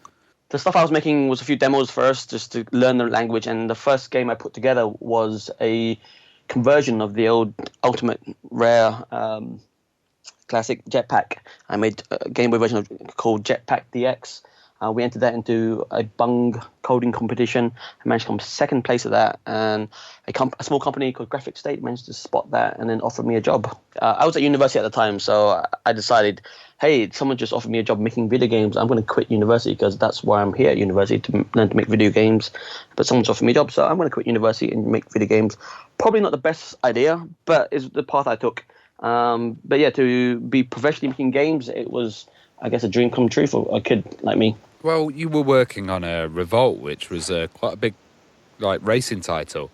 S3: The stuff I was making was a few demos first, just to learn the language. And the first game I put together was a conversion of the old Ultimate Rare classic Jetpack. I made a Game Boy version called Jetpack DX. We entered that into a Bung coding competition. I managed to come second place at that, and a small company called Graphic State managed to spot that and then offered me a job. I was at university at the time, so I decided, hey, someone just offered me a job making video games. I'm going to quit university because that's why I'm here at university, to learn to make video games. But someone's offered me a job, so I'm going to quit university and make video games. Probably not the best idea, but it's the path I took. But yeah, to be professionally making games, it was, I guess, a dream come true for a kid like me.
S2: Well, you were working on a Revolt, which was quite a big, racing title.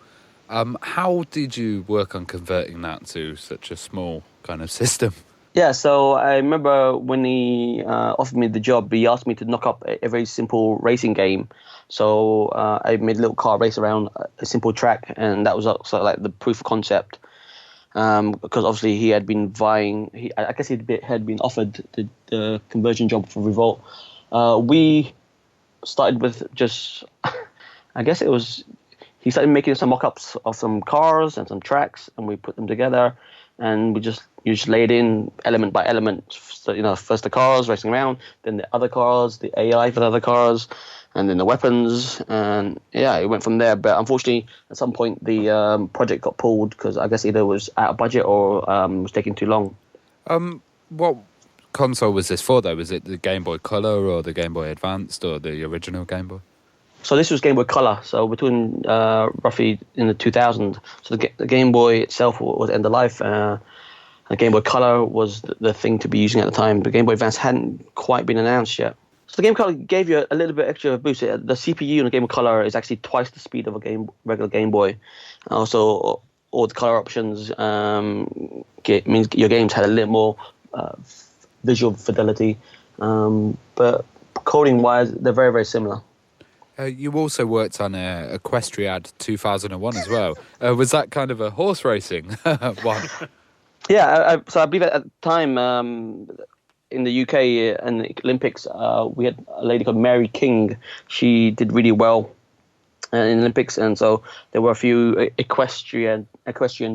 S2: How did you work on converting that to such a small kind of system?
S3: Yeah, so I remember when he offered me the job, he asked me to knock up a very simple racing game. So I made a little car race around a simple track, and that was also like the proof of concept. Because obviously he had been vying, I guess he had been offered the conversion job for Revolt. We started with just, I guess it was, he started making some mock-ups of some cars and some tracks, and we put them together, and you just laid in element by element. So, first the cars racing around, then the other cars, the AI for the other cars, and then the weapons, and yeah, it went from there. But unfortunately, at some point, the project got pulled because I guess either it was out of budget or was taking too long.
S2: What console was this for, though? Was it the Game Boy Color or the Game Boy Advanced or the original Game Boy?
S3: So this was Game Boy Color, so between roughly in the 2000s. So the Game Boy itself was end of life. The Game Boy Color was the thing to be using at the time. The Game Boy Advance hadn't quite been announced yet. So the Game Boy Color gave you a little bit extra boost. The CPU in the Game Boy Color is actually twice the speed of a regular Game Boy. Also, all the color options means your games had a little more visual fidelity. But coding-wise, they're very, very similar.
S2: You also worked on Equestriad 2001 as well. Was that kind of a horse racing one?
S3: Yeah, so I believe at the time in the UK and the Olympics, we had a lady called Mary King. She did really well in the Olympics, and so there were a few equestrian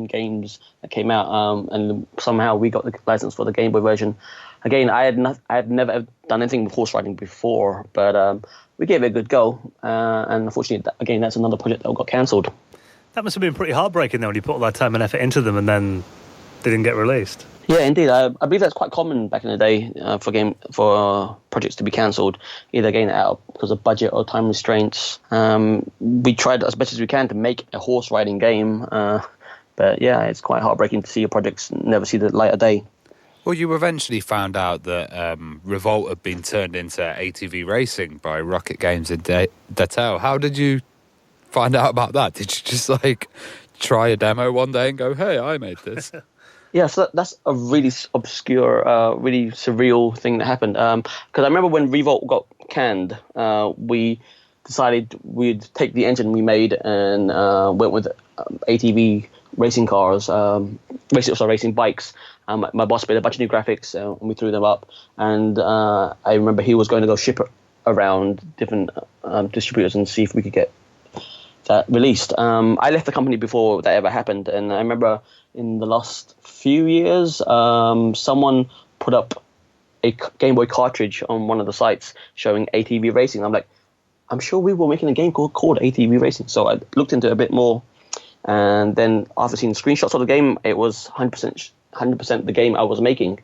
S3: games that came out, and somehow we got the license for the Game Boy version. Again, I had never done anything with horse riding before, but we gave it a good go, and unfortunately, again, that's another project that got cancelled. That
S1: must have been pretty heartbreaking, though, when you put all that time and effort into them and then they didn't get released.
S3: Yeah, indeed. I believe that's quite common back in the day for projects to be cancelled, either again out because of budget or time restraints. We tried as best as we can to make a horse riding game, but yeah, it's quite heartbreaking to see your projects never see the light of day.
S2: Well, you eventually found out that Revolt had been turned into ATV racing by Rocket Games in Detel. How did you find out about that? Did you just try a demo one day and go, hey, I made this?
S3: Yeah, so that's a really obscure, really surreal thing that happened. Because I remember when Revolt got canned, we decided we'd take the engine we made and went with ATV racing cars, racing bikes. My boss made a bunch of new graphics, and we threw them up. And I remember he was going to go ship it around different distributors and see if we could get that released. I left the company before that ever happened, and I remember in the last few years, someone put up a Game Boy cartridge on one of the sites showing ATV racing. I'm like, I'm sure we were making a game called ATV Racing. So I looked into it a bit more, and then after seeing screenshots of the game, it was 100% the game I was making.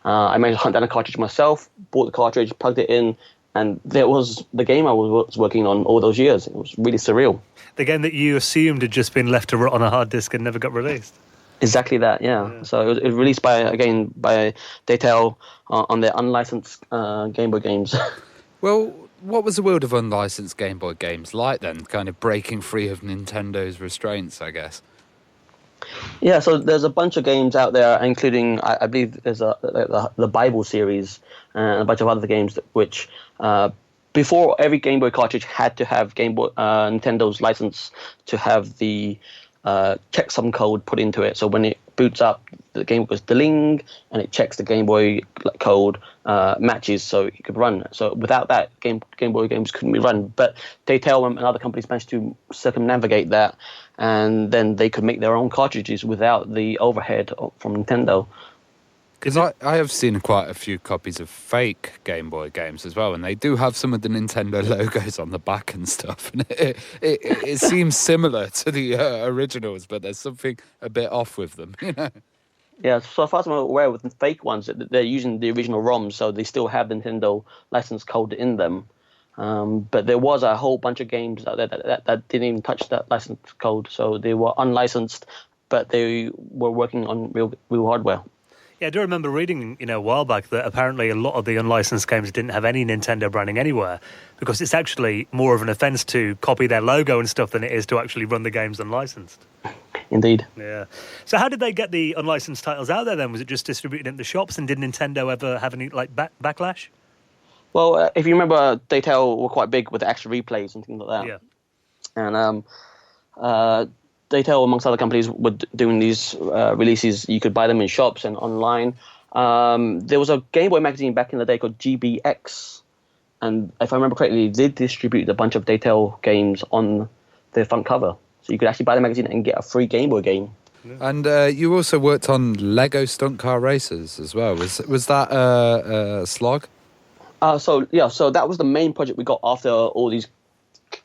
S3: I managed to hunt down a cartridge myself, bought the cartridge, plugged it in, and there was the game I was working on all those years. It was really surreal.
S1: The game that you assumed had just been left to rot on a hard disk and never got released.
S3: Exactly that, yeah. So it was released by Daytale on their unlicensed Game Boy games.
S2: Well, what was the world of unlicensed Game Boy games like then? Kind of breaking free of Nintendo's restraints, I guess.
S3: Yeah, so there's a bunch of games out there, including, I believe there's the Bible series and a bunch of other games which, before every Game Boy cartridge had to have Nintendo's license to have the checksum code put into it. So when it boots up, the game goes ding, and it checks the Game Boy code matches so it could run. So without that, Game Boy games couldn't be run. But Daytale and other companies managed to circumnavigate that, and then they could make their own cartridges without the overhead from Nintendo.
S2: Because I have seen quite a few copies of fake Game Boy games as well, and they do have some of the Nintendo logos on the back and stuff. And it seems similar to the originals, but there's something a bit off with them, you know?
S3: Yeah, so far as I'm aware, with the fake ones, they're using the original ROMs, so they still have the Nintendo license code in them. But there was a whole bunch of games that didn't even touch that license code, so they were unlicensed, but they were working on real hardware.
S1: Yeah, I do remember reading, a while back that apparently a lot of the unlicensed games didn't have any Nintendo branding anywhere because it's actually more of an offence to copy their logo and stuff than it is to actually run the games unlicensed.
S3: Indeed.
S1: Yeah. So how did they get the unlicensed titles out there then? Was it just distributed in the shops, and did Nintendo ever have any backlash?
S3: Well, if you remember, Daytale were quite big with the extra replays and things like that.
S1: Yeah.
S3: And Daytale, amongst other companies, were doing these releases. You could buy them in shops and online. There was a Game Boy magazine back in the day called GBX, and if I remember correctly, they did distribute a bunch of Daytale games on their front cover. So you could actually buy the magazine and get a free Game Boy game.
S2: Yeah. And you also worked on Lego Stunt Car Racers as well. Was that a slog?
S3: So that was the main project we got after all these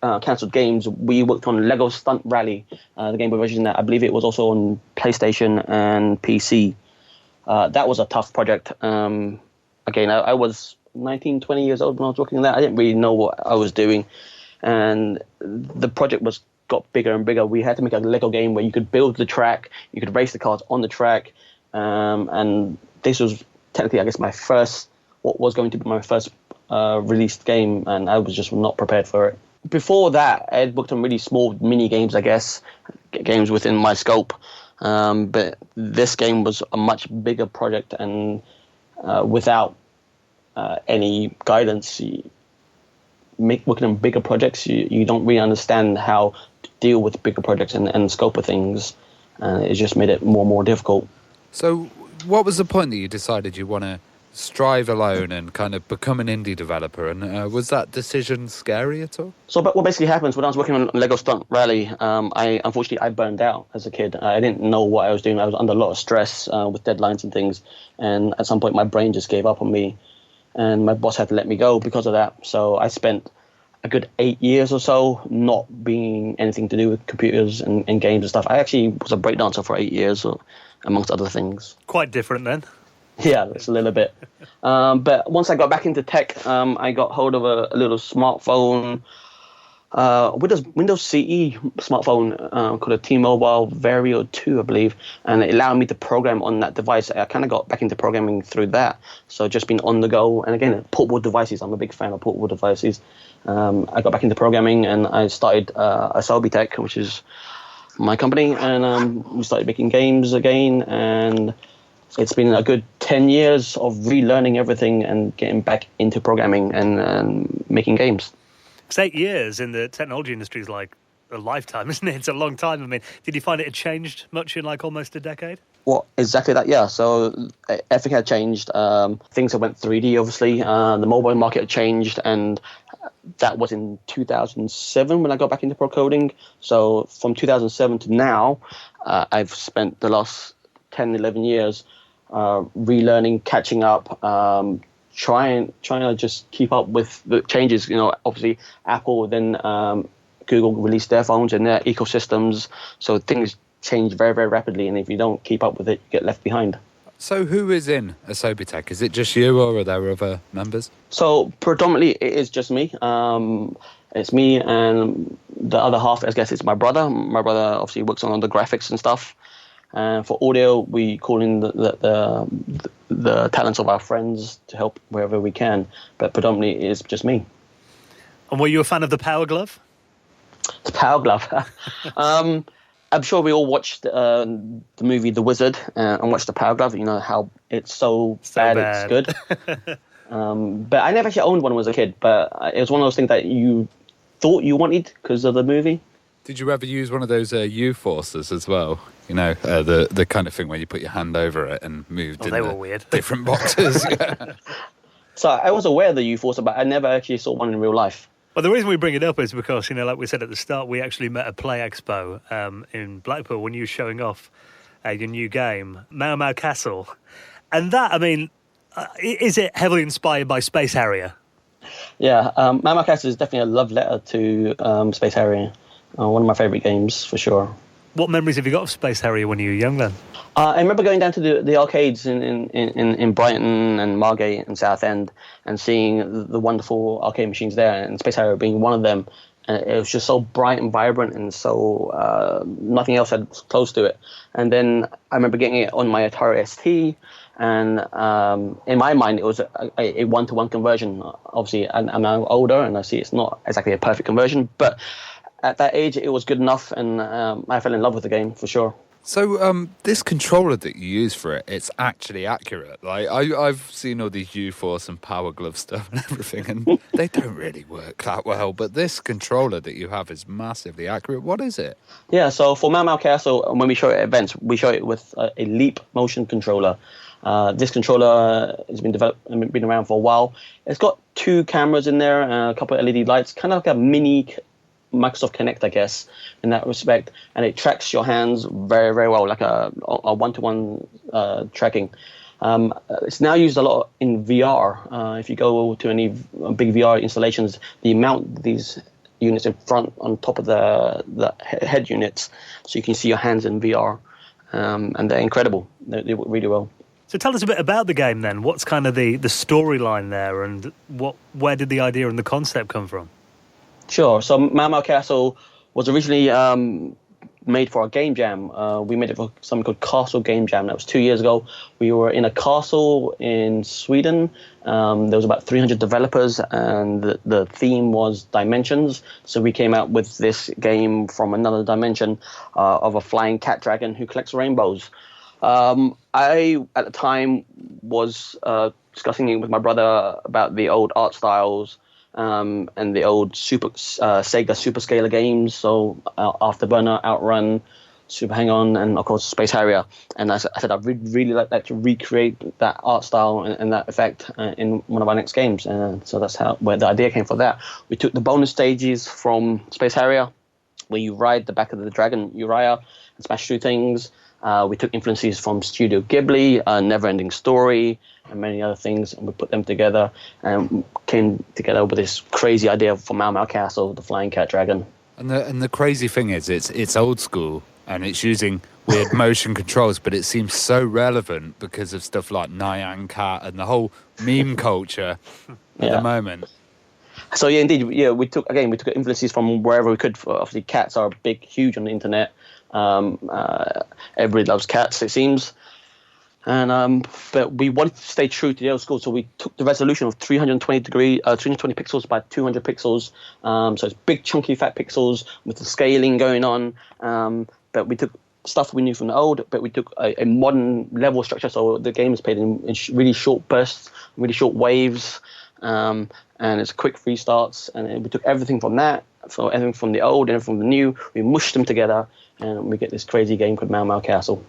S3: cancelled games. We worked on Lego Stunt Rally, the Game Boy version. That I believe it was also on PlayStation and PC. That was a tough project. Again, I was 19, 20 years old when I was working on that. I didn't really know what I was doing, and the project got bigger and bigger. We had to make a Lego game where you could build the track, you could race the cars on the track, and this was technically, I guess, what was going to be my first released game, and I was just not prepared for it. Before that, I had worked on really small mini games, I guess, games within my scope, but this game was a much bigger project, and without any guidance, working on bigger projects, you don't really understand how to deal with bigger projects and scope of things, and it just made it more and more difficult.
S2: So what was the point that you decided you want to strive alone and kind of become an indie developer, and was that decision scary at all?
S3: So but what basically happens when I was working on Lego Stunt Rally, I burned out as a kid. I didn't know what I was doing. I was under a lot of stress with deadlines and things, and at some point my brain just gave up on me, and my boss had to let me go because of that. So I spent a good 8 years or so not being anything to do with computers and games and stuff. I actually was a breakdancer for 8 years, amongst other things.
S1: Quite different then.
S3: Yeah, it's a little bit. But once I got back into tech, I got hold of a little smartphone, Windows CE smartphone called a T-Mobile Vario 2, I believe, and it allowed me to program on that device. I kind of got back into programming through that, so just been on the go. And again, portable devices. I'm a big fan of portable devices. I got back into programming, and I started Asobi Tech, which is my company, and we started making games again, and it's been a good 10 years of relearning everything and getting back into programming and making games.
S1: It's 8 years in the technology industry is like a lifetime, isn't it? It's a long time. I mean, did you find it had changed much in like almost a decade?
S3: Well, exactly that, yeah. So everything had changed. Things had went 3D, obviously. The mobile market had changed, and that was in 2007 when I got back into pro coding. So from 2007 to now, I've spent the last 10, 11 years relearning, catching up, trying to just keep up with the changes. Obviously Apple, then Google released their phones and their ecosystems, so things change very, very rapidly, and if you don't keep up with it, you get left behind.
S2: So who is in Asobi Tech? Is it just you, or are there other members? So
S3: predominantly it is just me. It's me, and the other half, I guess, it's my brother. My brother obviously works on the graphics and stuff. And for audio, we call in the talents of our friends to help wherever we can. But predominantly, it is just me.
S1: And were you a fan of the Power Glove?
S3: The Power Glove. I'm sure we all watched the movie The Wizard and watched the Power Glove. You know how it's so bad. It's good. But I never actually owned one when I was a kid. But it was one of those things that you thought you wanted because of the movie.
S2: Did you ever use one of those U-Forces as well? The kind of thing where you put your hand over it and moved in
S1: they were weird.
S2: Different boxes. Yeah.
S3: So I was aware of the U-Force, but I never actually saw one in real life.
S1: Well, the reason we bring it up is because, like we said at the start, we actually met at Play Expo in Blackpool when you were showing off your new game, Moa Moa Castle. And that, I mean, is it heavily inspired by Space Harrier?
S3: Yeah, Moa Moa Castle is definitely a love letter to Space Harrier. One of my favourite games, for sure.
S1: What memories have you got of Space Harrier when you were young then?
S3: I remember going down to the arcades in Brighton and Margate and Southend and seeing the wonderful arcade machines there, and Space Harrier being one of them. And it was just so bright and vibrant, and so nothing else had close to it. And then I remember getting it on my Atari ST, and in my mind it was a one-to-one conversion. Obviously, I'm now older, and I see it's not exactly a perfect conversion, but at that age it was good enough, and I fell in love with the game for sure.
S2: So this controller that you use for it, it's actually accurate. Like I've seen all these U-Force and Power Glove stuff and everything, and they don't really work that well. But this controller that you have is massively accurate. What is it?
S3: Yeah, so for Moa Moa Castle, when we show it at events, we show it with a Leap motion controller. This controller has been developed and been around for a while. It's got 2 cameras in there, and a couple of LED lights, kind of like a mini Microsoft Kinect, I guess, in that respect, and it tracks your hands very, very well, like a one-to-one tracking. It's now used a lot in VR. If you go to any big VR installations, they mount these units in front on top of the head units, so you can see your hands in VR, and they're incredible. They work really well.
S1: So tell us a bit about the game then. What's kind of the storyline there, and where did the idea and the concept come from?
S3: Sure. So Moa Moa Castle was originally made for a game jam. We made it for something called Castle Game Jam. That was 2 years ago. We were in a castle in Sweden. There was about 300 developers, and the theme was dimensions. So we came out with this game from another dimension of a flying cat dragon who collects rainbows. I, at the time, was discussing it with my brother about the old art styles, and the old Sega Superscaler games, so Afterburner, Outrun, Super Hang-On, and of course Space Harrier. And I said I'd really like to recreate that art style and that effect in one of our next games. So that's where the idea came for that. We took the bonus stages from Space Harrier, where you ride the back of the dragon Uriah and smash through things. We took influences from Studio Ghibli, Neverending Story, and many other things, and we put them together and came together with this crazy idea for Moa Moa Castle, the Flying Cat Dragon.
S2: And the crazy thing is, it's old school and it's using weird motion controls, but it seems so relevant because of stuff like Nyan Cat and the whole meme culture at the moment.
S3: So yeah, indeed, we took influences from wherever we could. Obviously, cats are huge on the internet. Everybody loves cats, it seems. And but we wanted to stay true to the old school, so we took the resolution of 320 pixels by 200 pixels. So it's big, chunky, fat pixels with the scaling going on. But we took stuff we knew from the old, but we took a modern level structure. So the game is played in really short bursts, really short waves, and it's quick restarts. And we took everything from that, so everything from the old, everything from the new. We mushed them together, and we get this crazy game called Moa Moa Castle.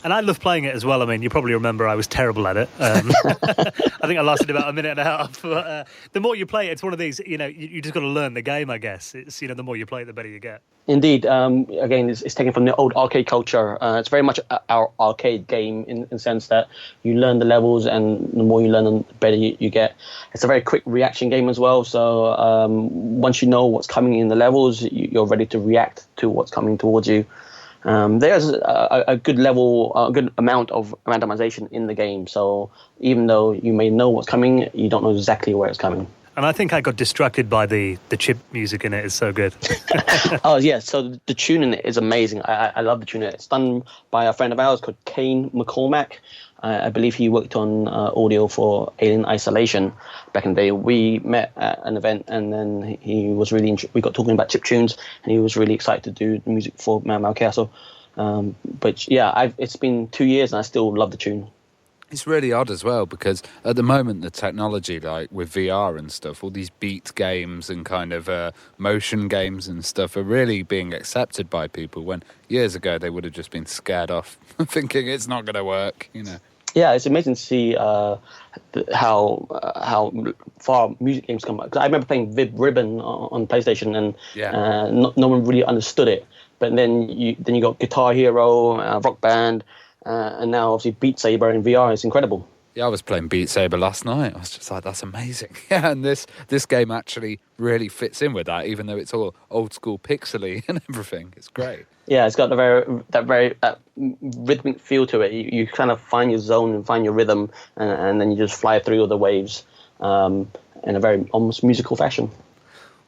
S1: And I love playing it as well. I mean, you probably remember I was terrible at it. I think I lasted about a minute and a half. But the more you play it, it's one of these, you just got to learn the game, I guess. It's, the more you play it, the better you get.
S3: Indeed. Again, it's taken from the old arcade culture. It's very much our arcade game in the sense that you learn the levels, and the more you learn, the better you get. It's a very quick reaction game as well. So once you know what's coming in the levels, you're ready to react to what's coming towards you. There's a good amount of randomization in the game. So even though you may know what's coming, you don't know exactly where it's coming.
S1: And I think I got distracted by the chip music in it. It's so good.
S3: Oh, yeah. So the tune in it is amazing. I love the tune in it. It's done by a friend of ours called Kane McCormack. I believe he worked on audio for Alien Isolation back in the day. We met at an event, and then he was really we got talking about chip tunes, and he was really excited to do the music for Moa Moa Castle. But yeah, it's been 2 years, and I still love the tune.
S2: It's really odd as well, because at the moment the technology, like with VR and stuff, all these beat games and kind of motion games and stuff are really being accepted by people, when years ago they would have just been scared off thinking it's not going to work,
S3: Yeah, it's amazing to see how far music games come. Because I remember playing Vib Ribbon on PlayStation, and no one really understood it. But then you got Guitar Hero, Rock Band, and now obviously Beat Saber in VR is incredible.
S2: Yeah, I was playing Beat Saber last night. I was just like, that's amazing. Yeah, and this game actually really fits in with that, even though it's all old school pixely and everything. It's great.
S3: Yeah, it's got that very rhythmic feel to it. You kind of find your zone and find your rhythm, and then you just fly through all the waves in a very almost musical fashion.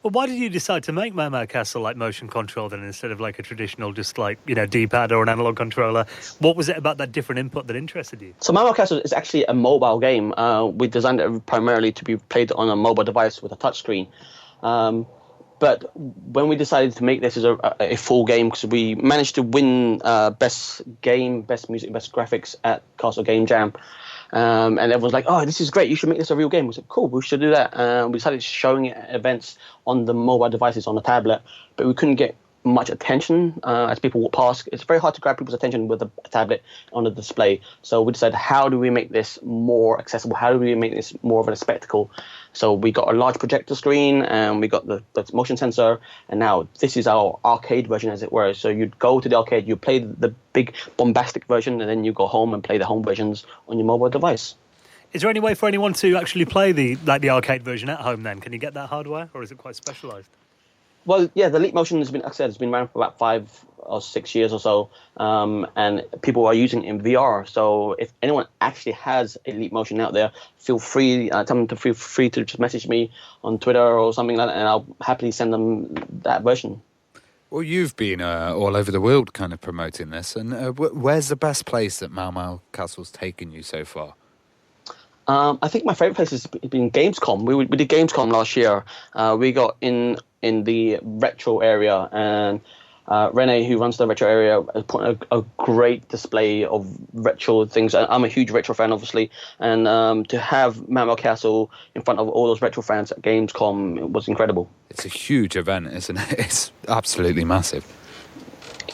S1: Well, why did you decide to make Moa Moa Castle like motion control then instead of like a traditional just like, D-pad or an analog controller? What was it about that different input that interested you?
S3: So Moa Moa Castle is actually a mobile game. We designed it primarily to be played on a mobile device with a touchscreen. But when we decided to make this as a full game, because we managed to win best game, best music, best graphics at Castle Game Jam, and everyone was like, "Oh, this is great! You should make this a real game." We said, "Cool, we should do that." We started showing it at events on the mobile devices on the tablet, but we couldn't get much attention as people walk past. It's very hard to grab people's attention with a tablet on a display. So we decided, how do we make this more accessible? How do we make this more of a spectacle? So we got a large projector screen, and we got the motion sensor, and now this is our arcade version, as it were. So you'd go to the arcade, you play the big bombastic version, and then you go home and play the home versions on your mobile device.
S1: Is there any way for anyone to actually play the arcade version at home then? Can you get that hardware, or is it quite specialised?
S3: Well, yeah, the Leap Motion has been, like I said, it's been around for about 5 or 6 years or so, and people are using it in VR. So if anyone actually has a Leap Motion out there, feel free, tell them to feel free to just message me on Twitter or something like that, and I'll happily send them that version.
S2: Well, you've been all over the world kind of promoting this, and where's the best place that Moa Moa Castle's taken you so far?
S3: I think my favourite place has been Gamescom. We did Gamescom last year. We got in the retro area, and Rene, who runs the retro area, put a great display of retro things. I'm a huge retro fan, obviously, and to have Moa Moa Castle in front of all those retro fans at Gamescom was incredible.
S2: It's a huge event, isn't it? It's absolutely massive.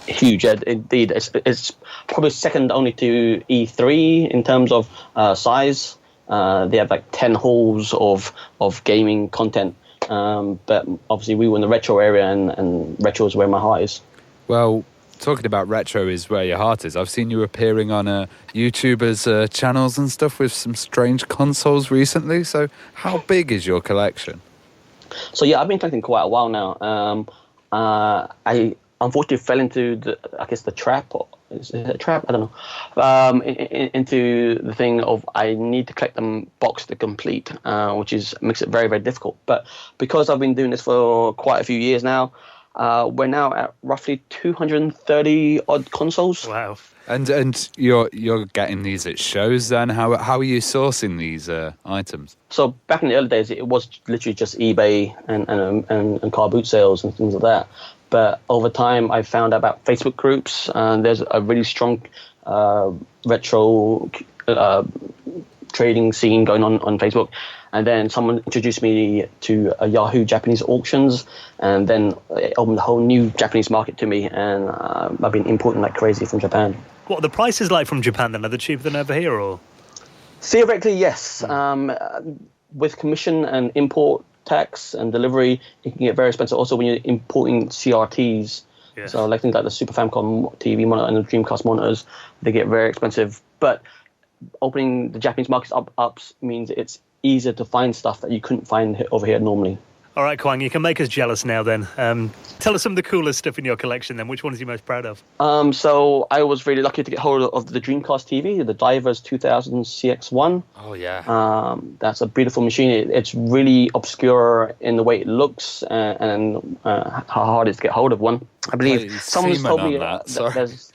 S3: Huge, indeed. It's probably second only to E3 in terms of size. They have like 10 halls of gaming content. But obviously we were in the retro area, and retro is where my heart is.
S2: Well, talking about retro is where your heart is. I've seen you appearing on YouTubers' channels and stuff with some strange consoles recently. So how big is your collection?
S3: So yeah, I've been collecting quite a while now. I unfortunately fell into the trap. Is it a trap? I don't know. Into the thing of I need to collect them box to complete, which makes it very, very difficult. But because I've been doing this for quite a few years now, we're now at roughly 230 odd consoles.
S2: Wow! And you're getting these at shows then? How are you sourcing these items? So
S3: back in the early days, it was literally just eBay and car boot sales and things like that. But over time, I found out about Facebook groups, and there's a really strong retro trading scene going on Facebook. And then someone introduced me to Yahoo Japanese auctions, and then it opened a whole new Japanese market to me, and I've been importing like crazy from Japan.
S1: What are the prices like from Japan then? Are they cheaper than over here, or?
S3: Theoretically, yes. With commission and import tax and delivery, it can get very expensive. Also, when you're importing CRTs, so like things like the Super Famicom TV monitor and the Dreamcast monitors, they get very expensive. But opening the Japanese markets up means it's easier to find stuff that you couldn't find over here normally.
S1: All right, Quang, you can make us jealous now then. Tell us some of the coolest stuff in your collection then. Which one are you most proud of?
S3: So I was really lucky to get hold of the Dreamcast TV, the Divers 2000 CX1.
S2: Oh, yeah.
S3: That's a beautiful machine. It's really obscure in the way it looks and how hard it is to get hold of one. I believe someone's told me that there's...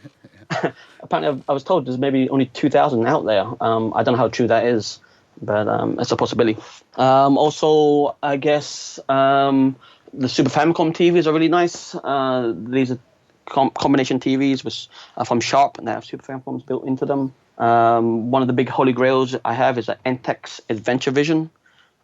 S3: Apparently, I was told there's maybe only 2,000 out there. I don't know how true that is, but it's a possibility. Also, I guess the Super Famicom TVs are really nice. These are combination TVs from Sharp, and they have Super Famicoms built into them. One of the big holy grails I have is the Entex Adventure Vision.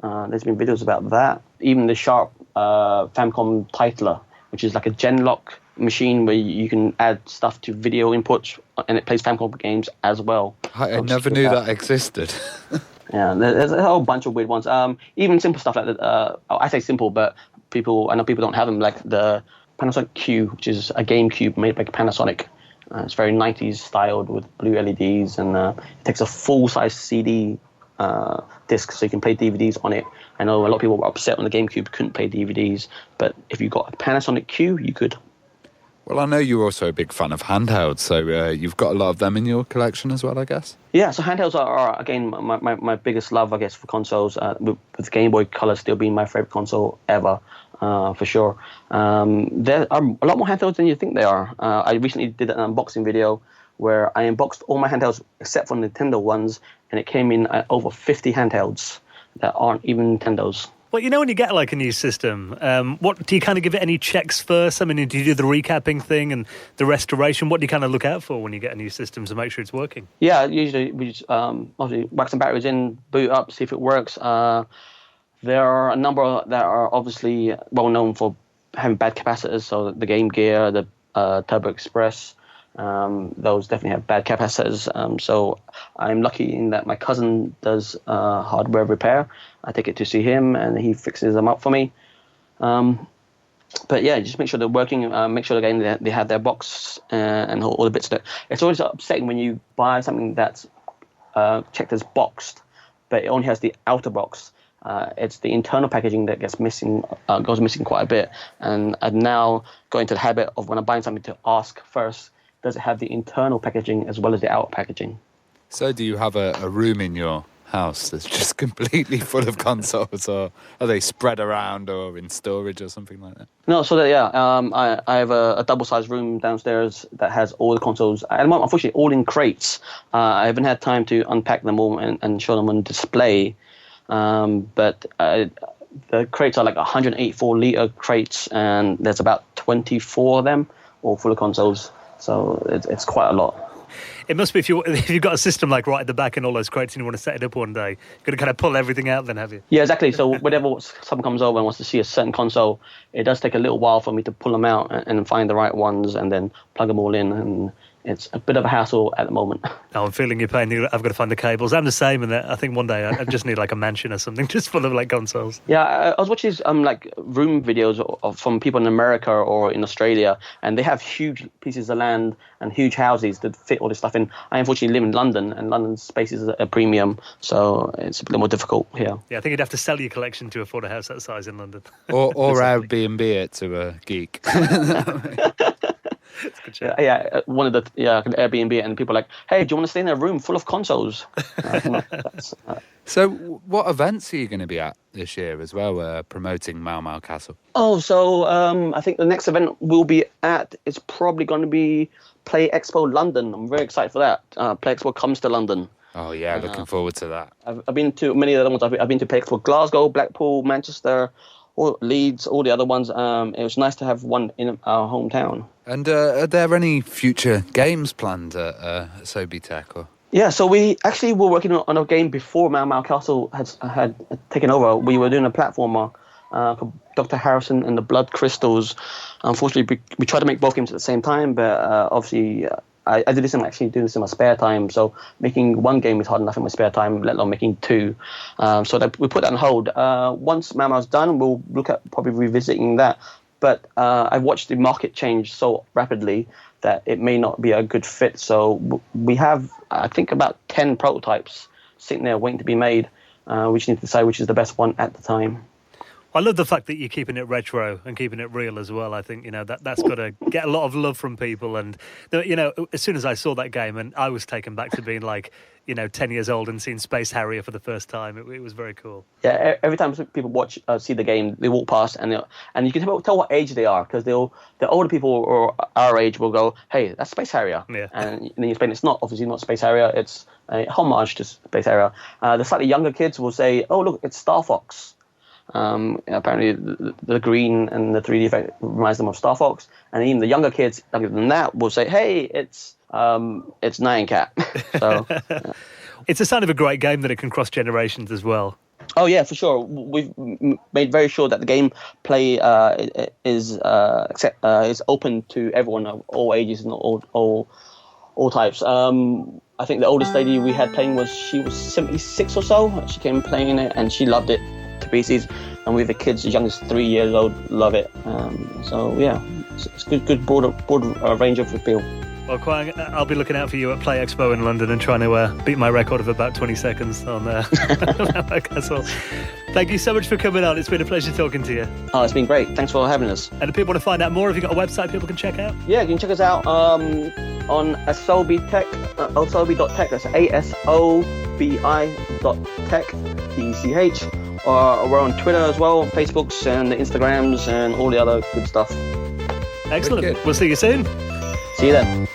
S3: There's been videos about that. Even the Sharp Famicom Titler, which is like a Genlock machine where you can add stuff to video inputs, and it plays Famicom games as well.
S2: I never knew that existed.
S3: Yeah, there's a whole bunch of weird ones. Even simple stuff like that. I say simple, but I know people don't have them. Like the Panasonic Q, which is a GameCube made by Panasonic. It's very 90s styled with blue LEDs, and it takes a full-size CD disc, so you can play DVDs on it. I know a lot of people were upset when the GameCube couldn't play DVDs, but if you got a Panasonic Q, you could.
S2: Well, I know you're also a big fan of handhelds, so you've got a lot of them in your collection as well, I guess?
S3: Yeah, so handhelds are again, my biggest love, I guess, for consoles, with Game Boy Color still being my favorite console ever, for sure. There are a lot more handhelds than you think there are. I recently did an unboxing video where I unboxed all my handhelds except for Nintendo ones, and it came in over 50 handhelds that aren't even Nintendos.
S1: Well, you know, when you get like a new system, what do you kind of give it any checks first? I mean, do you do the recapping thing and the restoration? What do you kind of look out for when you get a new system to make sure it's working?
S3: Yeah, usually we just obviously whack some batteries in, boot up, see if it works. There are a number that are obviously well known for having bad capacitors, so the Game Gear, the Turbo Express. Those definitely have bad capacitors. So I'm lucky in that my cousin does hardware repair. I take it to see him, and he fixes them up for me. But yeah, just make sure they're working. Make sure again they have their box and all the bits of it. It's always upsetting when you buy something that's checked as boxed, but it only has the outer box. It's the internal packaging that goes missing quite a bit. And I've now got into the habit of when I'm buying something to ask first, does it have the internal packaging as well as the outer packaging?
S2: So do you have a room in your house that's just completely full of consoles, or are they spread around or in storage or something like that?
S3: No, so that, yeah, I have a double-sized room downstairs that has all the consoles. At the moment, unfortunately, all in crates. I haven't had time to unpack them all and show them on display. But the crates are like 184-liter crates, and there's about 24 of them, all full of consoles. So it's quite a lot.
S1: It must be if you've got a system like right at the back in all those crates and you want to set it up one day, you've got to kind of pull everything out then, have you?
S3: Yeah, exactly. So whenever someone comes over and wants to see a certain console, it does take a little while for me to pull them out and find the right ones and then plug them all in. And it's a bit of a hassle at the moment.
S1: Oh, I'm feeling your pain. I've got to find the cables. I'm the same, and I think one day I just need like a mansion or something just full of like consoles.
S3: Yeah, I was watching like room videos from people in America or in Australia, and they have huge pieces of land and huge houses that fit all this stuff in. I unfortunately live in London, and London's space is a premium, so it's a bit more difficult here.
S1: Yeah, I think you'd have to sell your collection to afford a house that size in London.
S2: Or Airbnb it to a geek.
S3: Yeah, one of the Airbnb, and people are like, hey, do you want to stay in a room full of consoles?
S2: So what events are you going to be at this year as well, promoting Moa Moa Castle?
S3: Oh, so I think the next event we'll be at is probably going to be Play Expo London. I'm very excited for that. Play Expo comes to London.
S2: Oh, yeah, looking forward to that.
S3: I've been to many of the other ones. I've been to Play Expo Glasgow, Blackpool, Manchester, Leeds, all the other ones. It was nice to have one in our hometown. And
S2: are there any future games planned at Sobi Tech? Or?
S3: Yeah, so we actually were working on a game before Moa Moa Castle had taken over. We were doing a platformer called Dr. Harrison and the Blood Crystals. Unfortunately, we tried to make both games at the same time, but obviously I did this and actually doing this in my spare time. So making one game is hard enough in my spare time, let alone making two. So that we put that on hold. Once Moa Moa's done, we'll look at probably revisiting that. But I've watched the market change so rapidly that it may not be a good fit. So we have, I think, about 10 prototypes sitting there waiting to be made. We just need to decide which is the best one at the time.
S1: I love the fact that you're keeping it retro and keeping it real as well. I think, that's got to get a lot of love from people. And, as soon as I saw that game, and I was taken back to being like, 10 years old and seeing Space Harrier for the first time. It was very cool. Yeah,
S3: every time people see the game, they walk past and you can tell what age they are, because the older people or our age will go, hey, that's Space Harrier. Yeah. And then you explain it's obviously not Space Harrier, it's a homage to Space Harrier. The slightly younger kids will say, oh, look, it's Star Fox. Apparently the green and the 3D effect reminds them of Star Fox, and even the younger kids, other than that, will say, "Hey, it's Nyan Cat." So
S1: it's a sign of a great game that it can cross generations as well.
S3: Oh yeah, for sure. We've made very sure that the game play is open to everyone of all ages and all types. I think the oldest lady we had playing she was 76 or so. She came playing it and she loved it to pieces, and we have the kids as young as 3 years old love it. So yeah, it's good broad range of appeal.
S1: Well, Quang, I'll be looking out for you at Play Expo in London and trying to beat my record of about 20 seconds on Moa Castle. Thank you so much for coming on. It's been a pleasure talking to you.
S3: Oh, it's been great. Thanks for having us.
S1: And if people want to find out more, have you got a website people can check out?
S3: Yeah, you can check us out on Asobi Tech, asobi.tech. That's ASOBI.tech, TECH. We're on Twitter as well, Facebooks and Instagrams and all the other good stuff.
S1: Excellent. We'll see you soon.
S3: See you then.